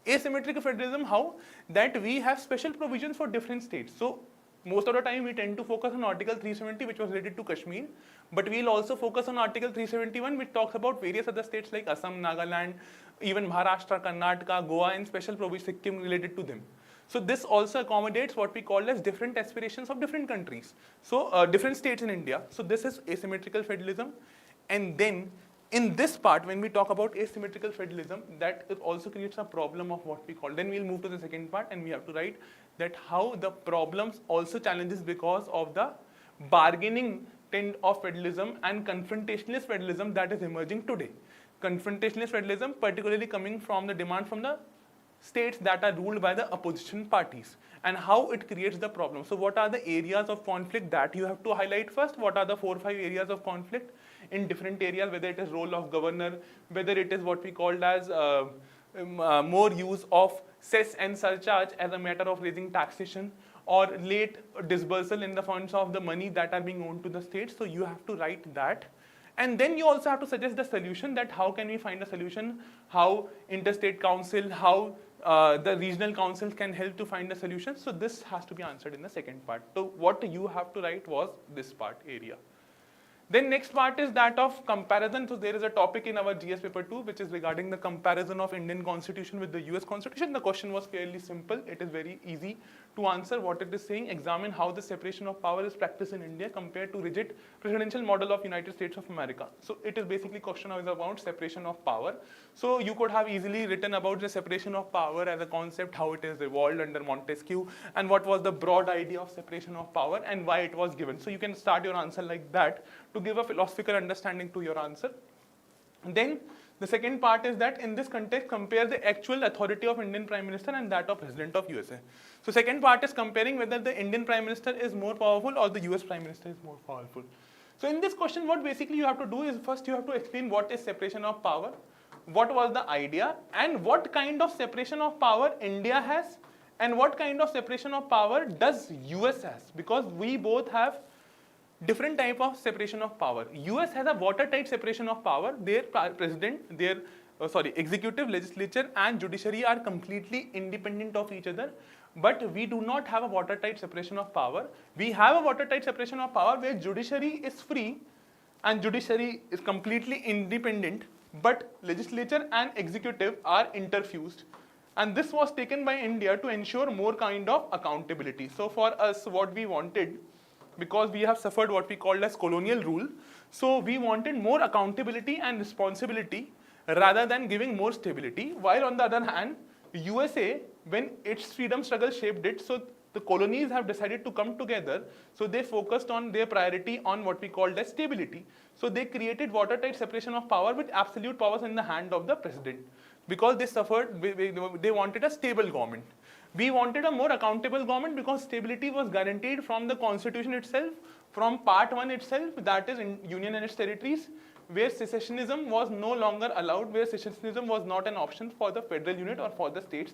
Asymmetrical federalism, how? That we have special provisions for different states. So most of the time we tend to focus on Article 370, which was related to Kashmir, but we'll also focus on Article 371, which talks about various other states like Assam, Nagaland, even Maharashtra, Karnataka, Goa, and special provisions, Sikkim related to them. So this also accommodates what we call as different aspirations of different countries. So different states in India. So this is asymmetrical federalism. And then in this part, when we talk about asymmetrical federalism, that it also creates a problem of what we call. Then we'll move to the second part and we have to write that how the problems also challenges because of the bargaining trend of federalism and confrontationalist federalism that is emerging today. Confrontationalist federalism particularly coming from the demand from the states that are ruled by the opposition parties and how it creates the problem. So what are the areas of conflict that you have to highlight first? What are the 4 or 5 areas of conflict in different areas, whether it is role of governor, whether it is what we called as more use of cess and surcharge as a matter of raising taxation, or late disbursal in the funds of the money that are being owed to the states. So you have to write that. And then you also have to suggest the solution, that how can we find a solution, how interstate council, how the regional councils can help to find a solution. So this has to be answered in the second part. So what you have to write was this part area. Then next part is that of comparison. So there is a topic in our GS paper 2 which is regarding the comparison of Indian constitution with the US constitution. The question was fairly simple. It is very easy to answer. What it is saying, examine how the separation of power is practiced in India compared to rigid presidential model of United States of America. So it is basically question is about separation of power. So you could have easily written about the separation of power as a concept, how it is evolved under Montesquieu, and what was the broad idea of separation of power and why it was given. So you can start your answer like that to give a philosophical understanding to your answer. And then the second part is that in this context, compare the actual authority of Indian Prime Minister and that of President of USA. So second part is comparing whether the Indian Prime Minister is more powerful or the US Prime Minister is more powerful. So in this question, what basically you have to do is first you have to explain what is separation of power, what was the idea, and what kind of separation of power India has, and what kind of separation of power does US has, because we both have different type of separation of power. US has a watertight separation of power. Their president, their executive, legislature and judiciary are completely independent of each other. But we do not have a watertight separation of power. We have a watertight separation of power where judiciary is free and judiciary is completely independent, but legislature and executive are interfused. And this was taken by India to ensure more kind of accountability. So for us, what we wanted, because we have suffered what we called as colonial rule, so we wanted more accountability and responsibility rather than giving more stability. While on the other hand, USA, when its freedom struggle shaped it, so the colonies have decided to come together, so they focused on their priority on what we called as stability. So they created watertight separation of power with absolute powers in the hand of the president, because they suffered, they wanted a stable government. We wanted a more accountable government because stability was guaranteed from the constitution itself, from part 1 itself, that is in Union and its territories, where secessionism was no longer allowed, where secessionism was not an option for the federal unit or for the states,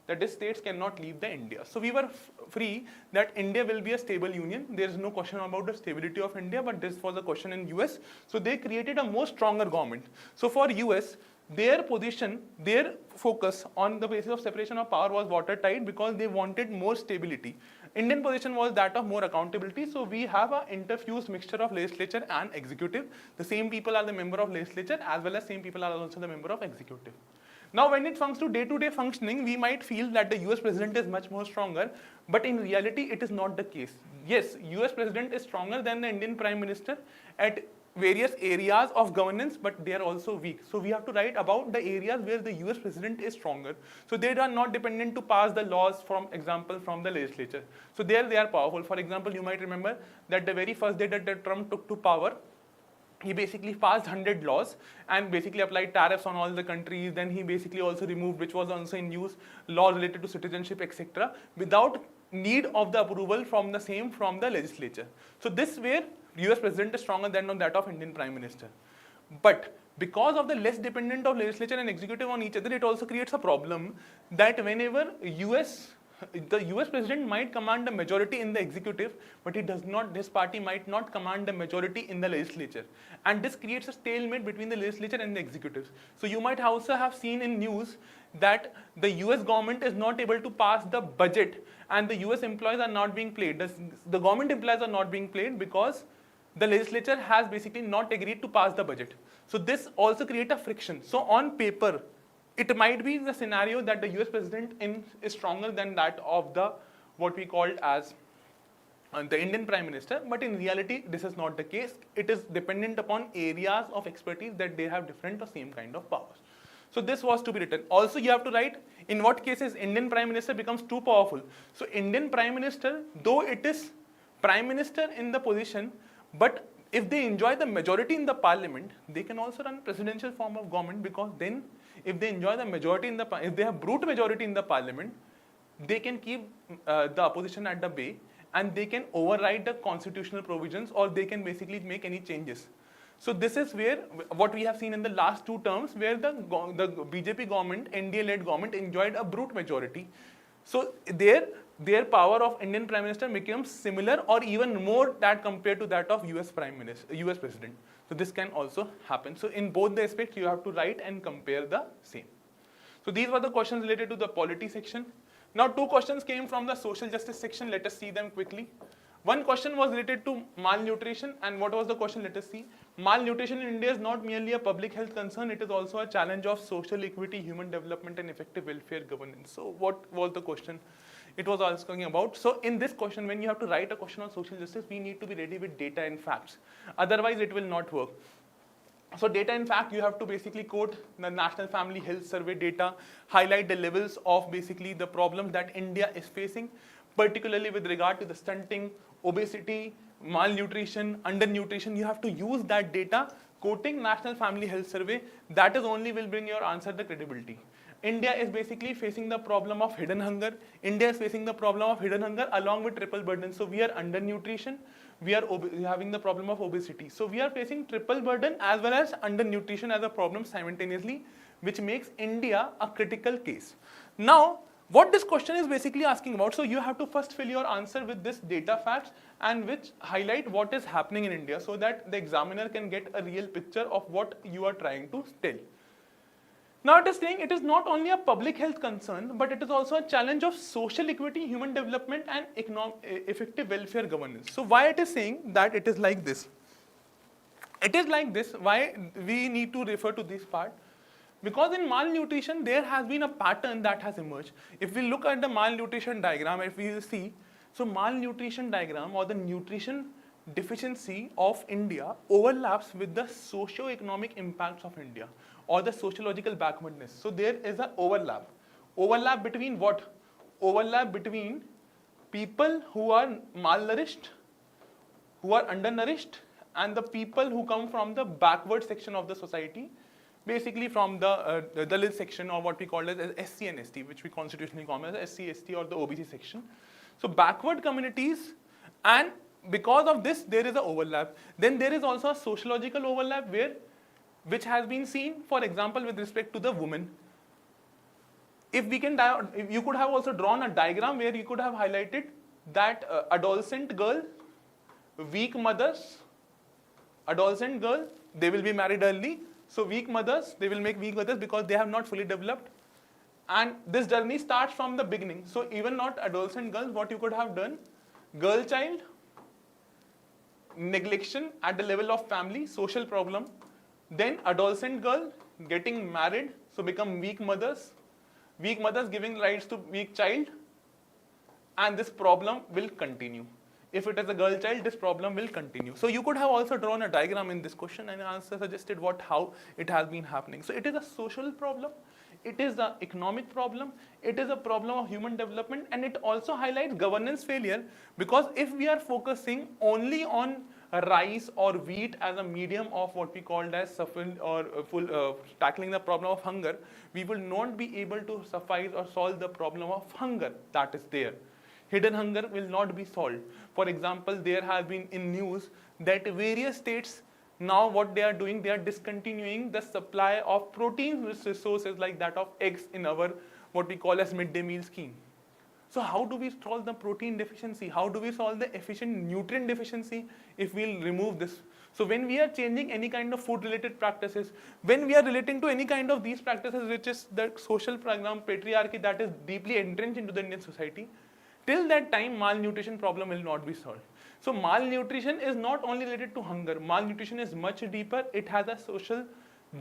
that is states cannot leave the India. So we were free that India will be a stable union. There is no question about the stability of India, but this was a question in US. So they created a more stronger government. So for US, their position, their focus on the basis of separation of power was watertight because they wanted more stability. Indian position was that of more accountability. So we have an interfused mixture of legislature and executive. The same people are the member of legislature as well as same people are also the member of executive. Now when it comes to day-to-day functioning, we might feel that the US president is much more stronger, but in reality it is not the case. Yes, US president is stronger than the Indian Prime Minister at various areas of governance, but they are also weak. So we have to write about the areas where the US president is stronger. So they are not dependent to pass the laws, from example, from the legislature. So there they are powerful. For example, you might remember that the very first day that Trump took to power, he basically passed 100 laws and basically applied tariffs on all the countries. Then he basically also removed, which was also in use, laws related to citizenship, etc., without need of the approval from the same from the legislature. So this way, US president is stronger than on that of Indian Prime Minister. But because of the less dependent of legislature and executive on each other, it also creates a problem that whenever US the US president might command a majority in the executive, but his party might not command a majority in the legislature. And this creates a stalemate between the legislature and the executive. So you might also have seen in news that the US government is not able to pass the budget and the US employees are not being paid. The government employees are not being paid because the legislature has basically not agreed to pass the budget. So this also creates a friction. So on paper, it might be the scenario that the US president is stronger than that of the what we called as the Indian Prime Minister, but in reality this is not the case. It is dependent upon areas of expertise that they have different or same kind of powers. So this was to be written. Also you have to write in what cases Indian Prime Minister becomes too powerful. So Indian Prime Minister, though it is Prime Minister in the position, but if they enjoy the majority in the parliament, they can also run presidential form of government, because then if they enjoy the majority in the, if they have brute majority in the parliament, they can keep the opposition at the bay and they can override the constitutional provisions, or they can basically make any changes. So this is where what we have seen in the last two terms, where the BJP government, NDA-led government enjoyed a brute majority. So their power of Indian Prime Minister becomes similar or even more that compared to that of US President. So this can also happen. So in both the aspects, you have to write and compare the same. So these were the questions related to the polity section. Now two questions came from the social justice section. Let us see them quickly. One question was related to malnutrition, and what was the question? Let us see. Malnutrition in India is not merely a public health concern, it is also a challenge of social equity, human development and effective welfare governance. So what was the question it was asking about? So in this question, when you have to write a question on social justice, we need to be ready with data and facts. Otherwise it will not work. So data and fact, you have to basically quote the National Family Health Survey data, highlight the levels of basically the problems that India is facing, particularly with regard to the stunting, obesity, malnutrition, undernutrition. You have to use that data, quoting National Family Health Survey. That is only will bring your answer the credibility. India is basically facing the problem of hidden hunger. India is facing the problem of hidden hunger along with triple burden. So we are undernutrition, we are having the problem of obesity. So we are facing triple burden as well as undernutrition as a problem simultaneously, which makes India a critical case. Now, what this question is basically asking about, so you have to first fill your answer with this data facts and which highlight what is happening in India, so that the examiner can get a real picture of what you are trying to tell. Now it is saying it is not only a public health concern, but it is also a challenge of social equity, human development and effective welfare governance. So why it is saying that it is like this? It is like this, why we need to refer to this part? Because in malnutrition, there has been a pattern that has emerged. If we look at the malnutrition diagram, if we see, so malnutrition diagram or the nutrition deficiency of India overlaps with the socio-economic impacts of India or the sociological backwardness. So there is an overlap. Overlap between what? Overlap between people who are malnourished, who are undernourished, and the people who come from the backward section of the society, basically from the Dalit section, or what we call as SC and ST, which we constitutionally call as SC, ST or the OBC section. So backward communities, and because of this there is an overlap. Then there is also a sociological overlap which has been seen, for example, with respect to the women. If we can, you could have also drawn a diagram where you could have highlighted that adolescent girl, weak mothers, adolescent girl, they will be married early. So weak mothers, they will make weak mothers because they have not fully developed. And this journey starts from the beginning. So even not adolescent girls, what you could have done, girl child, neglection at the level of family, social problem, then adolescent girl getting married, so become weak mothers giving rights to weak child, and this problem will continue. If it is a girl child, this problem will continue. So you could have also drawn a diagram in this question and answer suggested how it has been happening. So it is a social problem, it is an economic problem, it is a problem of human development, and it also highlights governance failure, because if we are focusing only on rice or wheat as a medium of what we called as tackling the problem of hunger, we will not be able to suffice or solve the problem of hunger that is there. Hidden hunger will not be solved. For example, there has been in news that various states now what they are doing, they are discontinuing the supply of protein resources like that of eggs in our what we call as midday meal scheme. So how do we solve the protein deficiency? How do we solve the efficient nutrient deficiency if we'll remove this? So when we are changing any kind of food related practices, when we are relating to any kind of these practices, which is the social program patriarchy that is deeply entrenched into the Indian society, till that time malnutrition problem will not be solved. So malnutrition is not only related to hunger, malnutrition is much deeper. It has a social,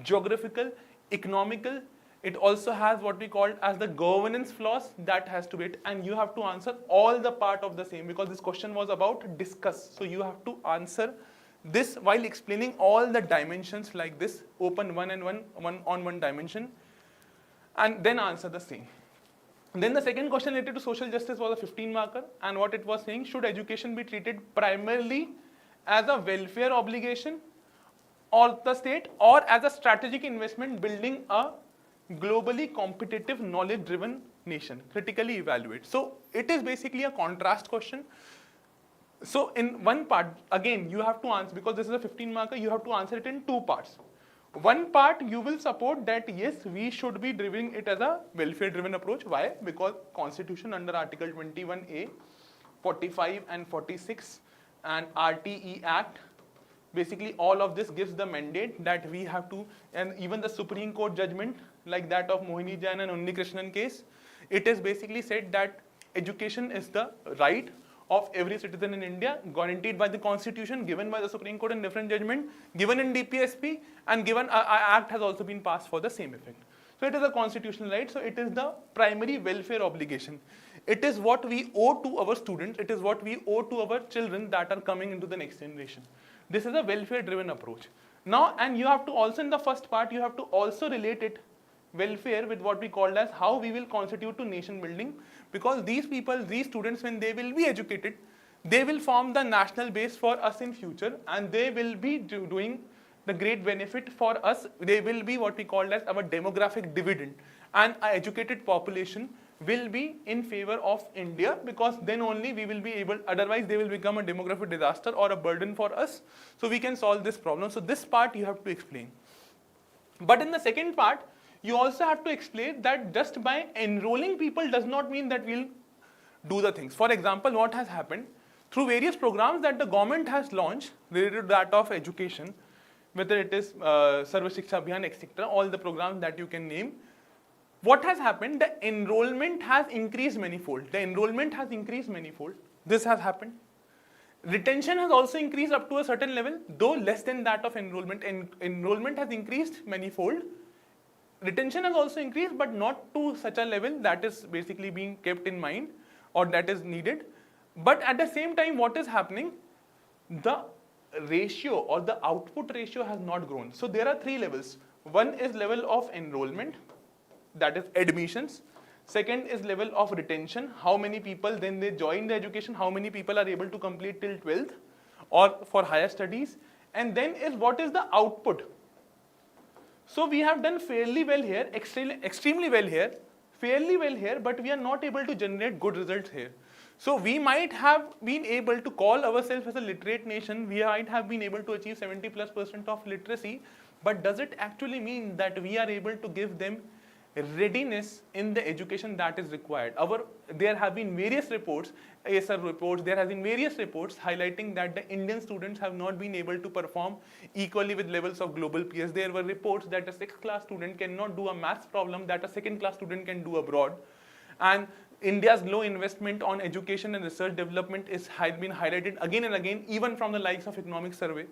geographical, economical, it also has what we call as the governance flaws that has to be it, and you have to answer all the part of the same, because this question was about discuss. So you have to answer this while explaining all the dimensions like this, open one on one dimension, and then answer the same. Then the second question related to social justice was a 15 marker, and what it was saying, should education be treated primarily as a welfare obligation or the state, or as a strategic investment building a globally competitive knowledge driven nation? Critically evaluate. So it is basically a contrast question. So in one part, again you have to answer, because this is a 15 marker, you have to answer it in two parts. One part you will support that yes, we should be driving it as a welfare driven approach. Why? Because constitution under article 21A, 45 and 46 and RTE Act, basically all of this gives the mandate that we have to, and even the Supreme Court judgment like that of Mohini Jain and Unni Krishnan case, it is basically said that education is the right of every citizen in India, guaranteed by the constitution, given by the Supreme Court in different judgment, given in DPSP, and given act has also been passed for the same effect. So it is a constitutional right, so it is the primary welfare obligation. It is what we owe to our students, it is what we owe to our children that are coming into the next generation. This is a welfare driven approach. Now, and you have to also, in the first part, you have to also relate it, welfare, with what we called as how we will constitute to nation building, because these people, these students, when they will be educated, they will form the national base for us in future, and they will be doing the great benefit for us. They will be what we call as our demographic dividend, and our educated population will be in favor of India, because then only we will be able, otherwise they will become a demographic disaster or a burden for us. So we can solve this problem. So this part you have to explain. But in the second part, you also have to explain that just by enrolling people does not mean that we'll do the things. For example, what has happened through various programs that the government has launched related to that of education, whether it is Sarva Shiksha Abhiyan, etc., all the programs that you can name, what has happened, the enrollment has increased manifold. The enrollment has increased manifold. This has happened. Retention has also increased up to a certain level, though less than that of enrollment. Enrollment has increased manifold. Retention has also increased, but not to such a level that is basically being kept in mind or that is needed. But at the same time, what is happening? The ratio or the output ratio has not grown. So there are three levels. One is level of enrollment, that is admissions. Second is level of retention, how many people then they join the education, how many people are able to complete till 12th or for higher studies. And then is what is the output. So we have done fairly well here, extremely well here, fairly well here, but we are not able to generate good results here. So we might have been able to call ourselves as a literate nation, we might have been able to achieve 70+% of literacy, but does it actually mean that we are able to give them readiness in the education that is required? There have been various reports, ASR reports, there has been various reports highlighting that the Indian students have not been able to perform equally with levels of global peers. There were reports that a 6th class student cannot do a maths problem that a 2nd class student can do abroad. And India's low investment on education and research development has been highlighted again and again, even from the likes of economic survey.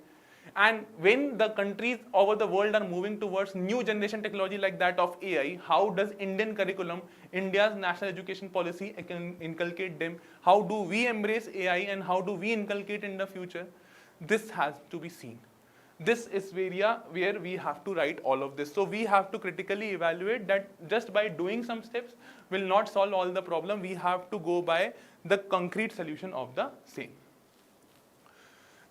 And when the countries over the world are moving towards new generation technology like that of AI, how does Indian curriculum, India's national education policy inculcate them? How do we embrace AI and how do we inculcate in the future? This has to be seen. This is area where we have to write all of this. So we have to critically evaluate that just by doing some steps will not solve all the problem. We have to go by the concrete solution of the same.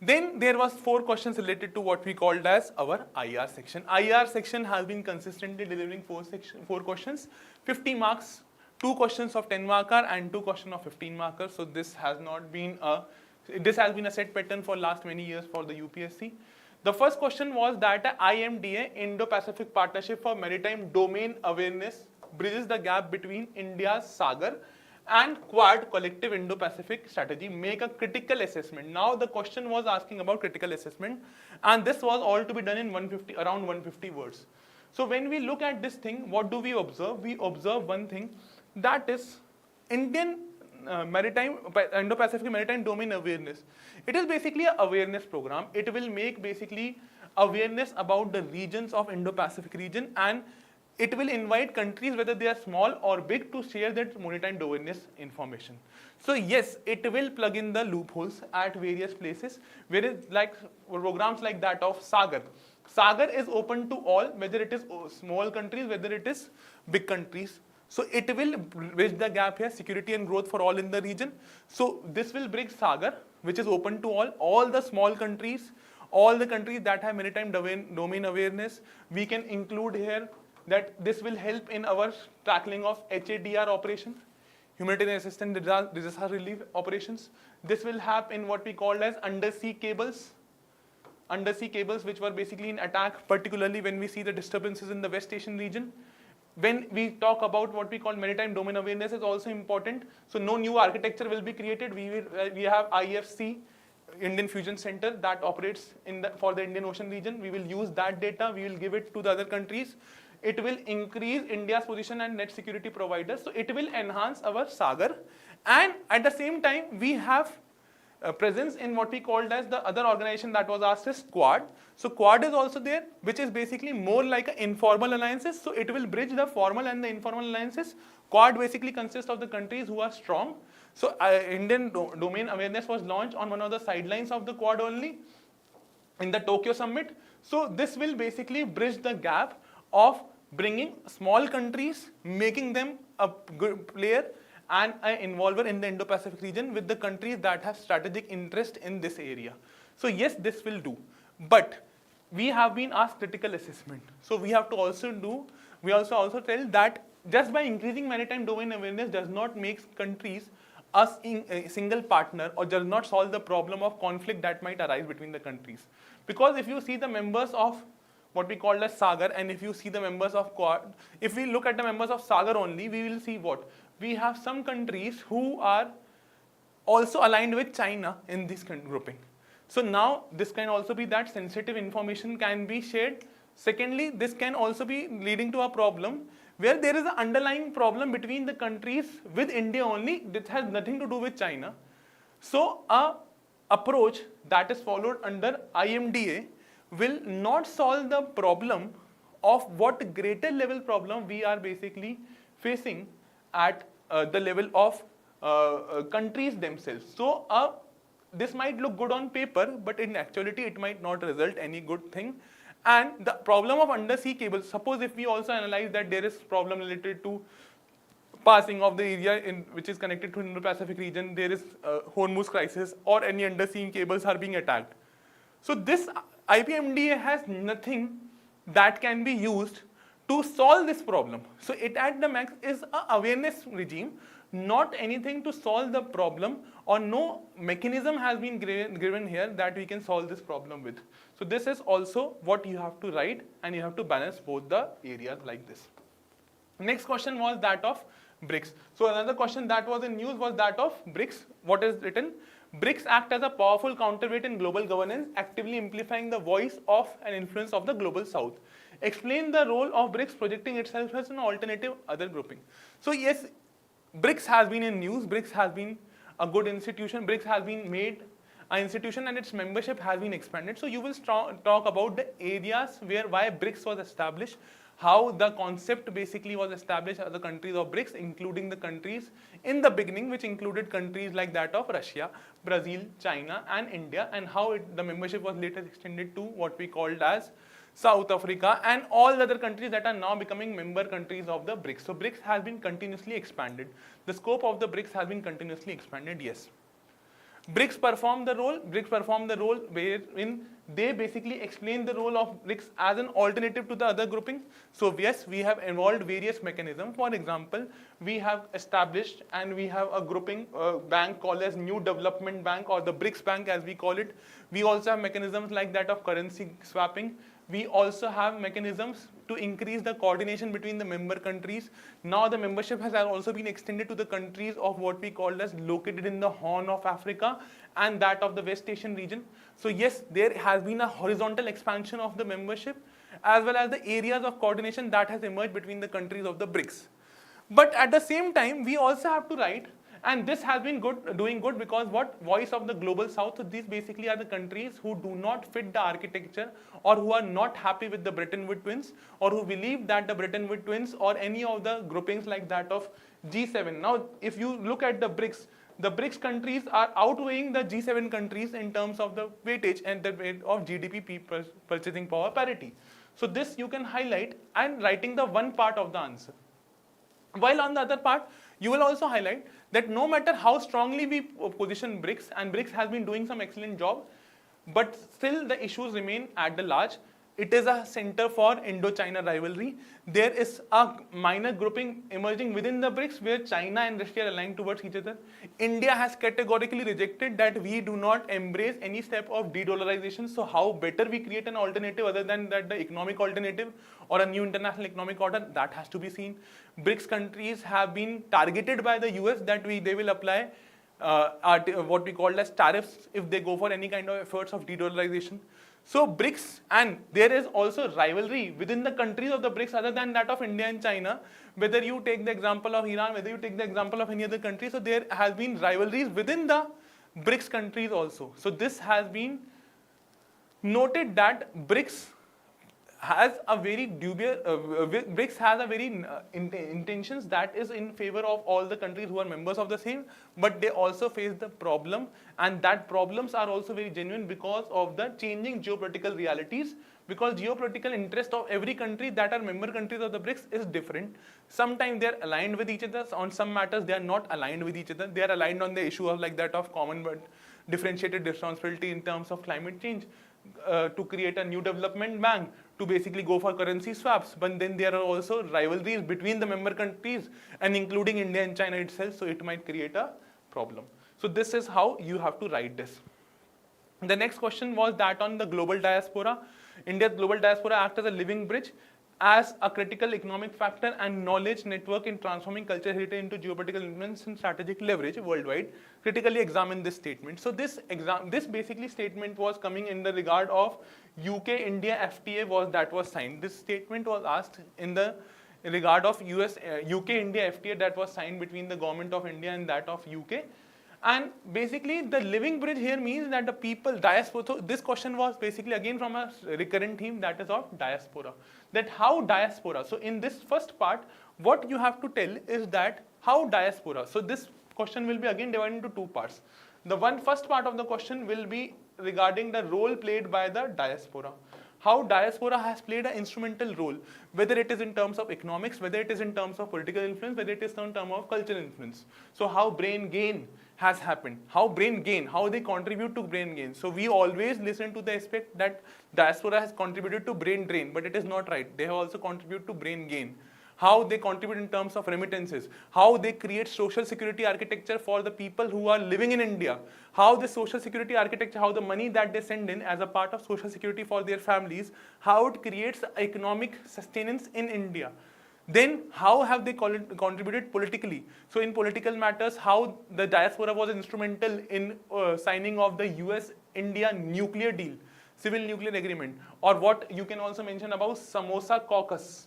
Then there was 4 questions related to what we called as our IR section. IR section has been consistently delivering 4 questions, 50 marks, 2 questions of 10 marker and 2 questions of 15 marker. So this has been a set pattern for last many years for the UPSC. The first question was that IMDA, Indo-Pacific Partnership for Maritime Domain Awareness, bridges the gap between India's Sagar and Quad, Collective Indo-Pacific Strategy, make a critical assessment. Now the question was asking about critical assessment, and this was all to be done in around 150 words. So when we look at this thing, what do we observe? We observe one thing, that is Indian Indo-Pacific Maritime Domain Awareness. It is basically an awareness program. It will make basically awareness about the regions of Indo-Pacific region, and it will invite countries, whether they are small or big, to share that maritime awareness information. So yes, it will plug in the loopholes at various places, whereas like programs like that of Sagar. Sagar is open to all, whether it is small countries, whether it is big countries. So it will bridge the gap here, security and growth for all in the region. So this will bring Sagar, which is open to all the small countries, all the countries that have maritime domain awareness. We can include here that this will help in our tackling of HADR operation, humanitarian assistance disaster relief operations. This will help in what we call as undersea cables which were basically in attack, particularly when we see the disturbances in the West Asian region. When we talk about what we call maritime domain awareness is also important. So no new architecture will be created. We have IFC, Indian Fusion Center, that operates for the Indian Ocean region. We will use that data. We will give it to the other countries. It will increase India's position and net security providers. So it will enhance our Sagar. And at the same time, we have presence in what we called as the other organization that was asked as Quad. So Quad is also there, which is basically more like an informal alliances. So it will bridge the formal and the informal alliances. Quad basically consists of the countries who are strong. So Indian domain awareness was launched on one of the sidelines of the Quad only in the Tokyo summit. So this will basically bridge the gap of bringing small countries, making them a good player and an involver in the Indo-Pacific region with the countries that have strategic interest in this area. So yes, this will do. But we have been asked critical assessment. So we have to also tell that just by increasing maritime domain awareness does not make countries a single partner, or does not solve the problem of conflict that might arise between the countries. Because if you see the members of what we call as Sagar, and if you see the members of Quad, if we look at the members of Sagar only, we will see what? We have some countries who are also aligned with China in this grouping. So now this can also be that sensitive information can be shared. Secondly, this can also be leading to a problem where there is an underlying problem between the countries with India only. This has nothing to do with China. So a approach that is followed under IMDA will not solve the problem of what greater level problem we are basically facing at the level of countries themselves. So this might look good on paper, but in actuality it might not result any good thing. And the problem of undersea cables, suppose if we also analyze that there is problem related to passing of the area which is connected to Indo-Pacific region, there is Hormuz crisis, or any undersea cables are being attacked. So this IPMDA has nothing that can be used to solve this problem. So it at the max is an awareness regime, not anything to solve the problem, or no mechanism has been given here that we can solve this problem with. So this is also what you have to write, and you have to balance both the areas like this. Next question was that of BRICS. So another question that was in news was that of BRICS. What is written? BRICS act as a powerful counterweight in global governance, actively amplifying the voice of and influence of the global south. Explain the role of BRICS projecting itself as an alternative other grouping. So yes, BRICS has been in news. BRICS has been a good institution. BRICS has been made an institution, and its membership has been expanded. So you will talk about the areas why BRICS was established, how the concept basically was established at the countries of BRICS, including the countries in the beginning, which included countries like that of Russia, Brazil, China, and India, and how the membership was later extended to what we called as South Africa, and all the other countries that are now becoming member countries of the BRICS. So BRICS has been continuously expanded. The scope of the BRICS has been continuously expanded, yes. BRICS perform the role wherein they basically explain the role of BRICS as an alternative to the other groupings. So yes, we have involved various mechanisms. For example, we have established and we have a grouping bank called as New Development Bank, or the BRICS Bank as we call it. We also have mechanisms like that of currency swapping. We also have mechanisms to increase the coordination between the member countries. Now the membership has also been extended to the countries of what we call as located in the Horn of Africa and that of the West Asian region. So yes, there has been a horizontal expansion of the membership as well as the areas of coordination that has emerged between the countries of the BRICS. But at the same time, we also have to write, and this has been good, doing good, because what voice of the global south, so these basically are the countries who do not fit the architecture or who are not happy with the Bretton Woods twins or who believe that the Bretton Woods twins or any of the groupings like that of G7. Now, if you look at the BRICS countries are outweighing the G7 countries in terms of the weightage and the weight of GDP purchasing power parity. So this you can highlight and writing the one part of the answer. While on the other part, you will also highlight that no matter how strongly we position BRICS, and BRICS has been doing some excellent job, but still the issues remain at the large. It is a center for Indo-China rivalry. There is a minor grouping emerging within the BRICS where China and Russia are aligned towards each other. India has categorically rejected that we do not embrace any step of de-dollarization. So how better we create an alternative other than that the economic alternative or a new international economic order, that has to be seen. BRICS countries have been targeted by the US that they will apply what we call as tariffs if they go for any kind of efforts of de-dollarization. So BRICS, and there is also rivalry within the countries of the BRICS other than that of India and China. Whether you take the example of Iran, whether you take the example of any other country, so there has been rivalries within the BRICS countries also. So this has been noted that BRICS has a very dubious, BRICS has a very intentions that is in favor of all the countries who are members of the same, but they also face the problem, and that problems are also very genuine because of the changing geopolitical realities, because geopolitical interest of every country that are member countries of the BRICS is different. Sometimes they are aligned with each other, on some matters they are not aligned with each other. They are aligned on the issue of like that of common but differentiated responsibility in terms of climate change, to create a new development bank, to basically go for currency swaps. But then there are also rivalries between the member countries and including India and China itself, so it might create a problem. So this is how you have to write this. The next question was that on the global diaspora. India's global diaspora acts as a living bridge, as a critical economic factor and knowledge network in transforming culture heritage into geopolitical influence and strategic leverage worldwide. Critically examine this statement. So this basically statement was coming in the regard of UK-India FTA that was signed. This statement was asked in the regard of UK-India FTA that was signed between the government of India and that of UK. And basically the living bridge here means that the people, diaspora, so this question was basically again from a recurrent theme, that is of diaspora. That how diaspora, so in this first part, what you have to tell is that how diaspora, so this question will be again divided into two parts. The first part of the question will be regarding the role played by the diaspora. How diaspora has played an instrumental role, whether it is in terms of economics, whether it is in terms of political influence, whether it is in terms of cultural influence. So how brain gain has happened, how they contribute to brain gain. So we always listen to the aspect that diaspora has contributed to brain drain, but it is not right. They have also contributed to brain gain. How they contribute in terms of remittances, how they create social security architecture for the people who are living in India, how the social security architecture, how the money that they send in as a part of social security for their families, how it creates economic sustenance in India. Then how have they contributed politically? So in political matters, how the diaspora was instrumental in signing of the US-India nuclear deal, civil nuclear agreement, or what you can also mention about Samosa Caucus,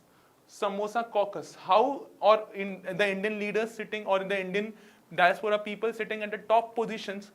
how or in the Indian leaders sitting or in the Indian diaspora people sitting at the top positions,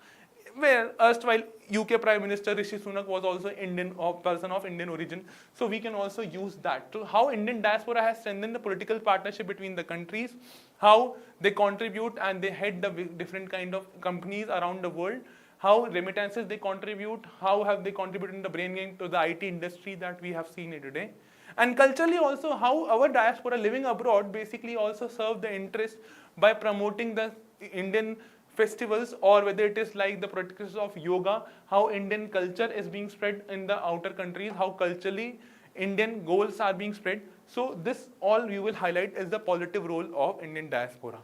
where erstwhile UK Prime Minister Rishi Sunak was also Indian or person of Indian origin. So we can also use that. So how Indian diaspora has strengthened the political partnership between the countries, how they contribute and they head the different kind of companies around the world, how remittances they contribute, how have they contributed in the brain gain to the IT industry that we have seen it today. And culturally also, how our diaspora living abroad basically also serve the interest by promoting the Indian festivals, or whether it is like the practice of yoga, how Indian culture is being spread in the outer countries, how culturally Indian goals are being spread. So this all you will highlight is the positive role of Indian diaspora.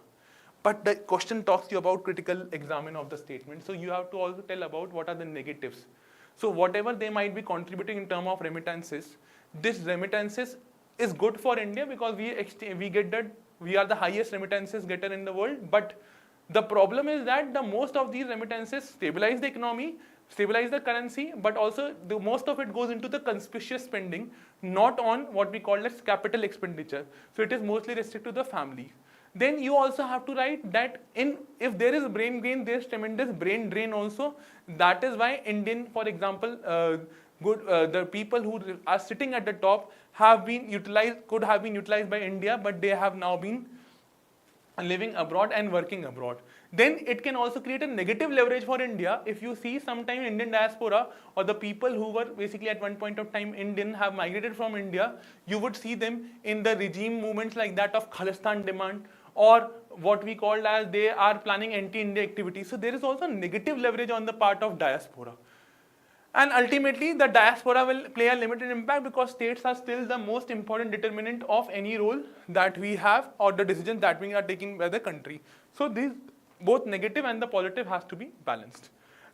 But the question talks to you about critical examine of the statement. So you have to also tell about what are the negatives. So whatever they might be contributing in terms of remittances, this remittances is good for India because we get that we are the highest remittances getter in the world. But the problem is that the most of these remittances stabilize the economy, stabilize the currency, but also the most of it goes into the conspicuous spending, not on what we call as capital expenditure. So it is mostly restricted to the family. Then you also have to write that if there is brain gain, there is tremendous brain drain also. That is why Indian, for example, the people who are sitting at the top have been utilized, could have been utilized by India, but they have now been living abroad and working abroad. Then it can also create a negative leverage for India. If you see sometime Indian diaspora or the people who were basically at one point of time Indian have migrated from India, you would see them in the regime movements like that of Khalistan demand, or what we call as they are planning anti-India activities. So there is also negative leverage on the part of diaspora. And ultimately, the diaspora will play a limited impact because states are still the most important determinant of any role that we have or the decisions that we are taking by the country. So these both negative and the positive has to be balanced.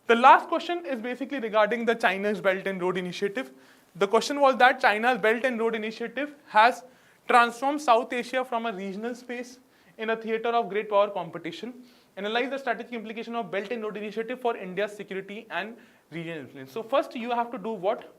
The last question is basically regarding the China's Belt and Road Initiative. The question was that China's Belt and Road Initiative has transformed South Asia from a regional space in a theater of great power competition. Analyze the strategic implication of Belt and Road Initiative for India's security and regional influence. So first you have to do what?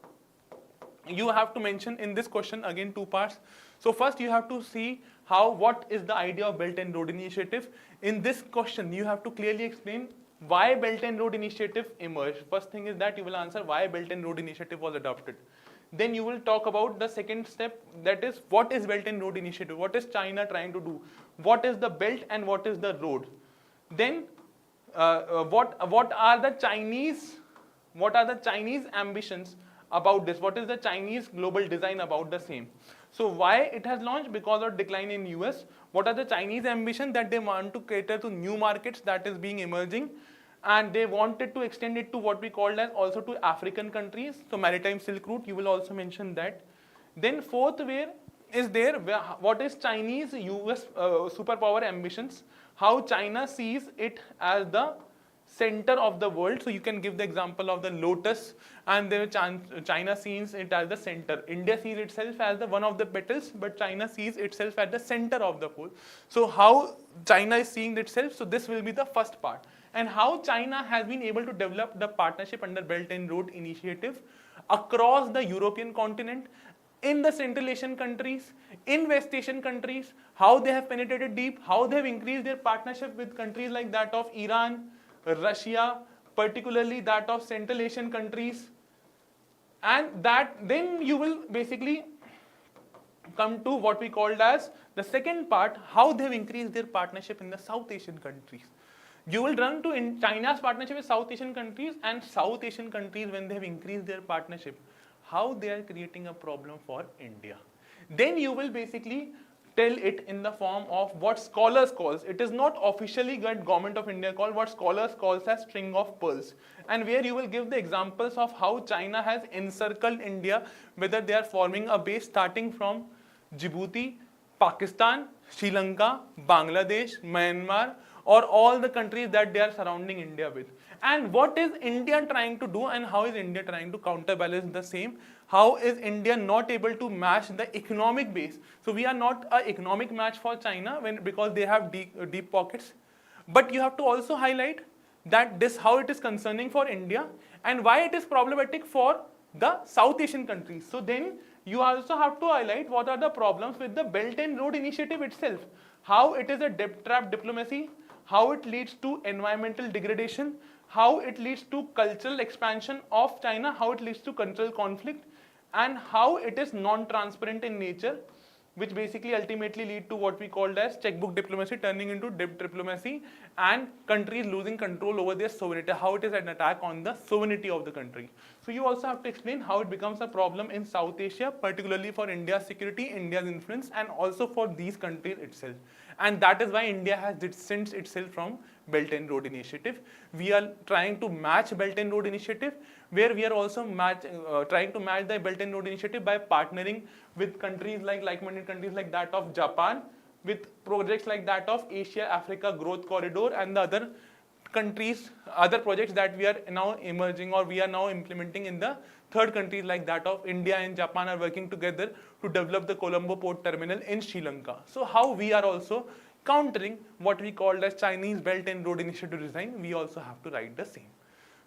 You have to mention in this question again 2 parts. So first you have to see what is the idea of Belt and Road Initiative. In this question you have to clearly explain why Belt and Road Initiative emerged. First thing is that you will answer why Belt and Road Initiative was adopted. Then you will talk about the second step, that is what is Belt and Road Initiative, what is China trying to do, what is the belt and what is the road. Then what are the Chinese ambitions about this, what is the Chinese global design about the same. So why it has launched? Because of decline in US. What are the Chinese ambitions? That they want to cater to new markets that is being emerging, and they wanted to extend it to what we called as also to African countries. So maritime Silk Route, you will also mention that. Then fourth, what is Chinese US superpower ambitions, how China sees it as the center of the world. So you can give the example of the lotus, and China sees it as the center. India sees itself as the one of the petals, but China sees itself at the center of the whole. So how China is seeing itself, so this will be the first part. And how China has been able to develop the partnership under Belt and Road Initiative across the European continent, in the Central Asian countries, in West Asian countries, how they have penetrated deep, how they have increased their partnership with countries like that of Iran, Russia, particularly that of Central Asian countries. And that then you will basically come to what we called as the second part, how they have increased their partnership in the South Asian countries. You will run to China's partnership with South Asian countries, and South Asian countries, when they have increased their partnership, how they are creating a problem for India. Then you will basically tell it in the form of what scholars calls, it is not officially what Government of India call, what scholars calls as string of pearls, and where you will give the examples of how China has encircled India, whether they are forming a base starting from Djibouti, Pakistan, Sri Lanka, Bangladesh, Myanmar, or all the countries that they are surrounding India with. And what is India trying to do, and how is India trying to counterbalance the same? How is India not able to match the economic base? So we are not an economic match for China because they have deep pockets. But you have to also highlight that how it is concerning for India and why it is problematic for the South Asian countries. So then you also have to highlight what are the problems with the Belt and Road Initiative itself, how it is a debt trap diplomacy, how it leads to environmental degradation, how it leads to cultural expansion of China, how it leads to cultural conflict, and how it is non-transparent in nature, which basically ultimately lead to what we called as checkbook diplomacy turning into debt diplomacy, and countries losing control over their sovereignty, how it is an attack on the sovereignty of the country. So you also have to explain how it becomes a problem in South Asia, particularly for India's security, India's influence, and also for these countries itself. And that is why India has distanced itself from Belt and Road Initiative. We are trying to match Belt and Road Initiative, where we are also trying to match the Belt and Road Initiative by partnering with countries like-minded countries like that of Japan, with projects like that of Asia-Africa Growth Corridor and the other countries, other projects that we are now emerging or we are now implementing in the third countries like that of India and Japan are working together to develop the Colombo port terminal in Sri Lanka. So how we are also countering what we called as Chinese Belt and Road Initiative design, we also have to write the same.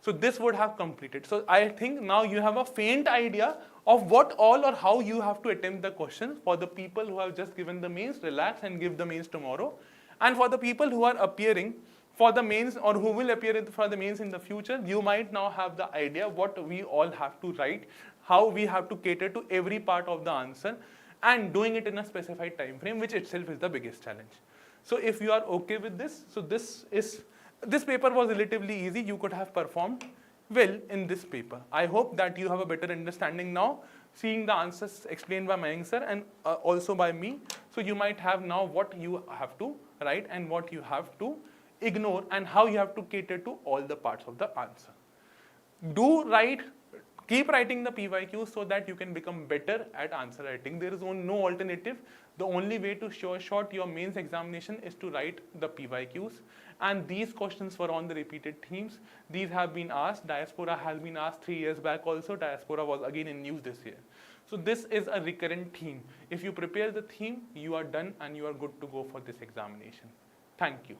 So this would have completed. So I think now you have a faint idea of what all or how you have to attempt the questions. For the people who have just given the mains, relax and give the mains tomorrow. And for the people who are appearing for the mains or who will appear for the mains in the future, you might now have the idea what we all have to write, how we have to cater to every part of the answer, and doing it in a specified time frame, which itself is the biggest challenge. So if you are okay with this, so this paper was relatively easy. You could have performed well in this paper. I hope that you have a better understanding now, seeing the answers explained by Mayank sir and also by me. So you might have now what you have to write and what you have to ignore and how you have to cater to all the parts of the answer. Do write, keep writing the PYQs so that you can become better at answer writing. There is no alternative. The only way to short your mains examination is to write the PYQs. And these questions were on the repeated themes. These have been asked. Diaspora has been asked 3 years back also. Diaspora was again in news this year. So this is a recurrent theme. If you prepare the theme, you are done and you are good to go for this examination. Thank you.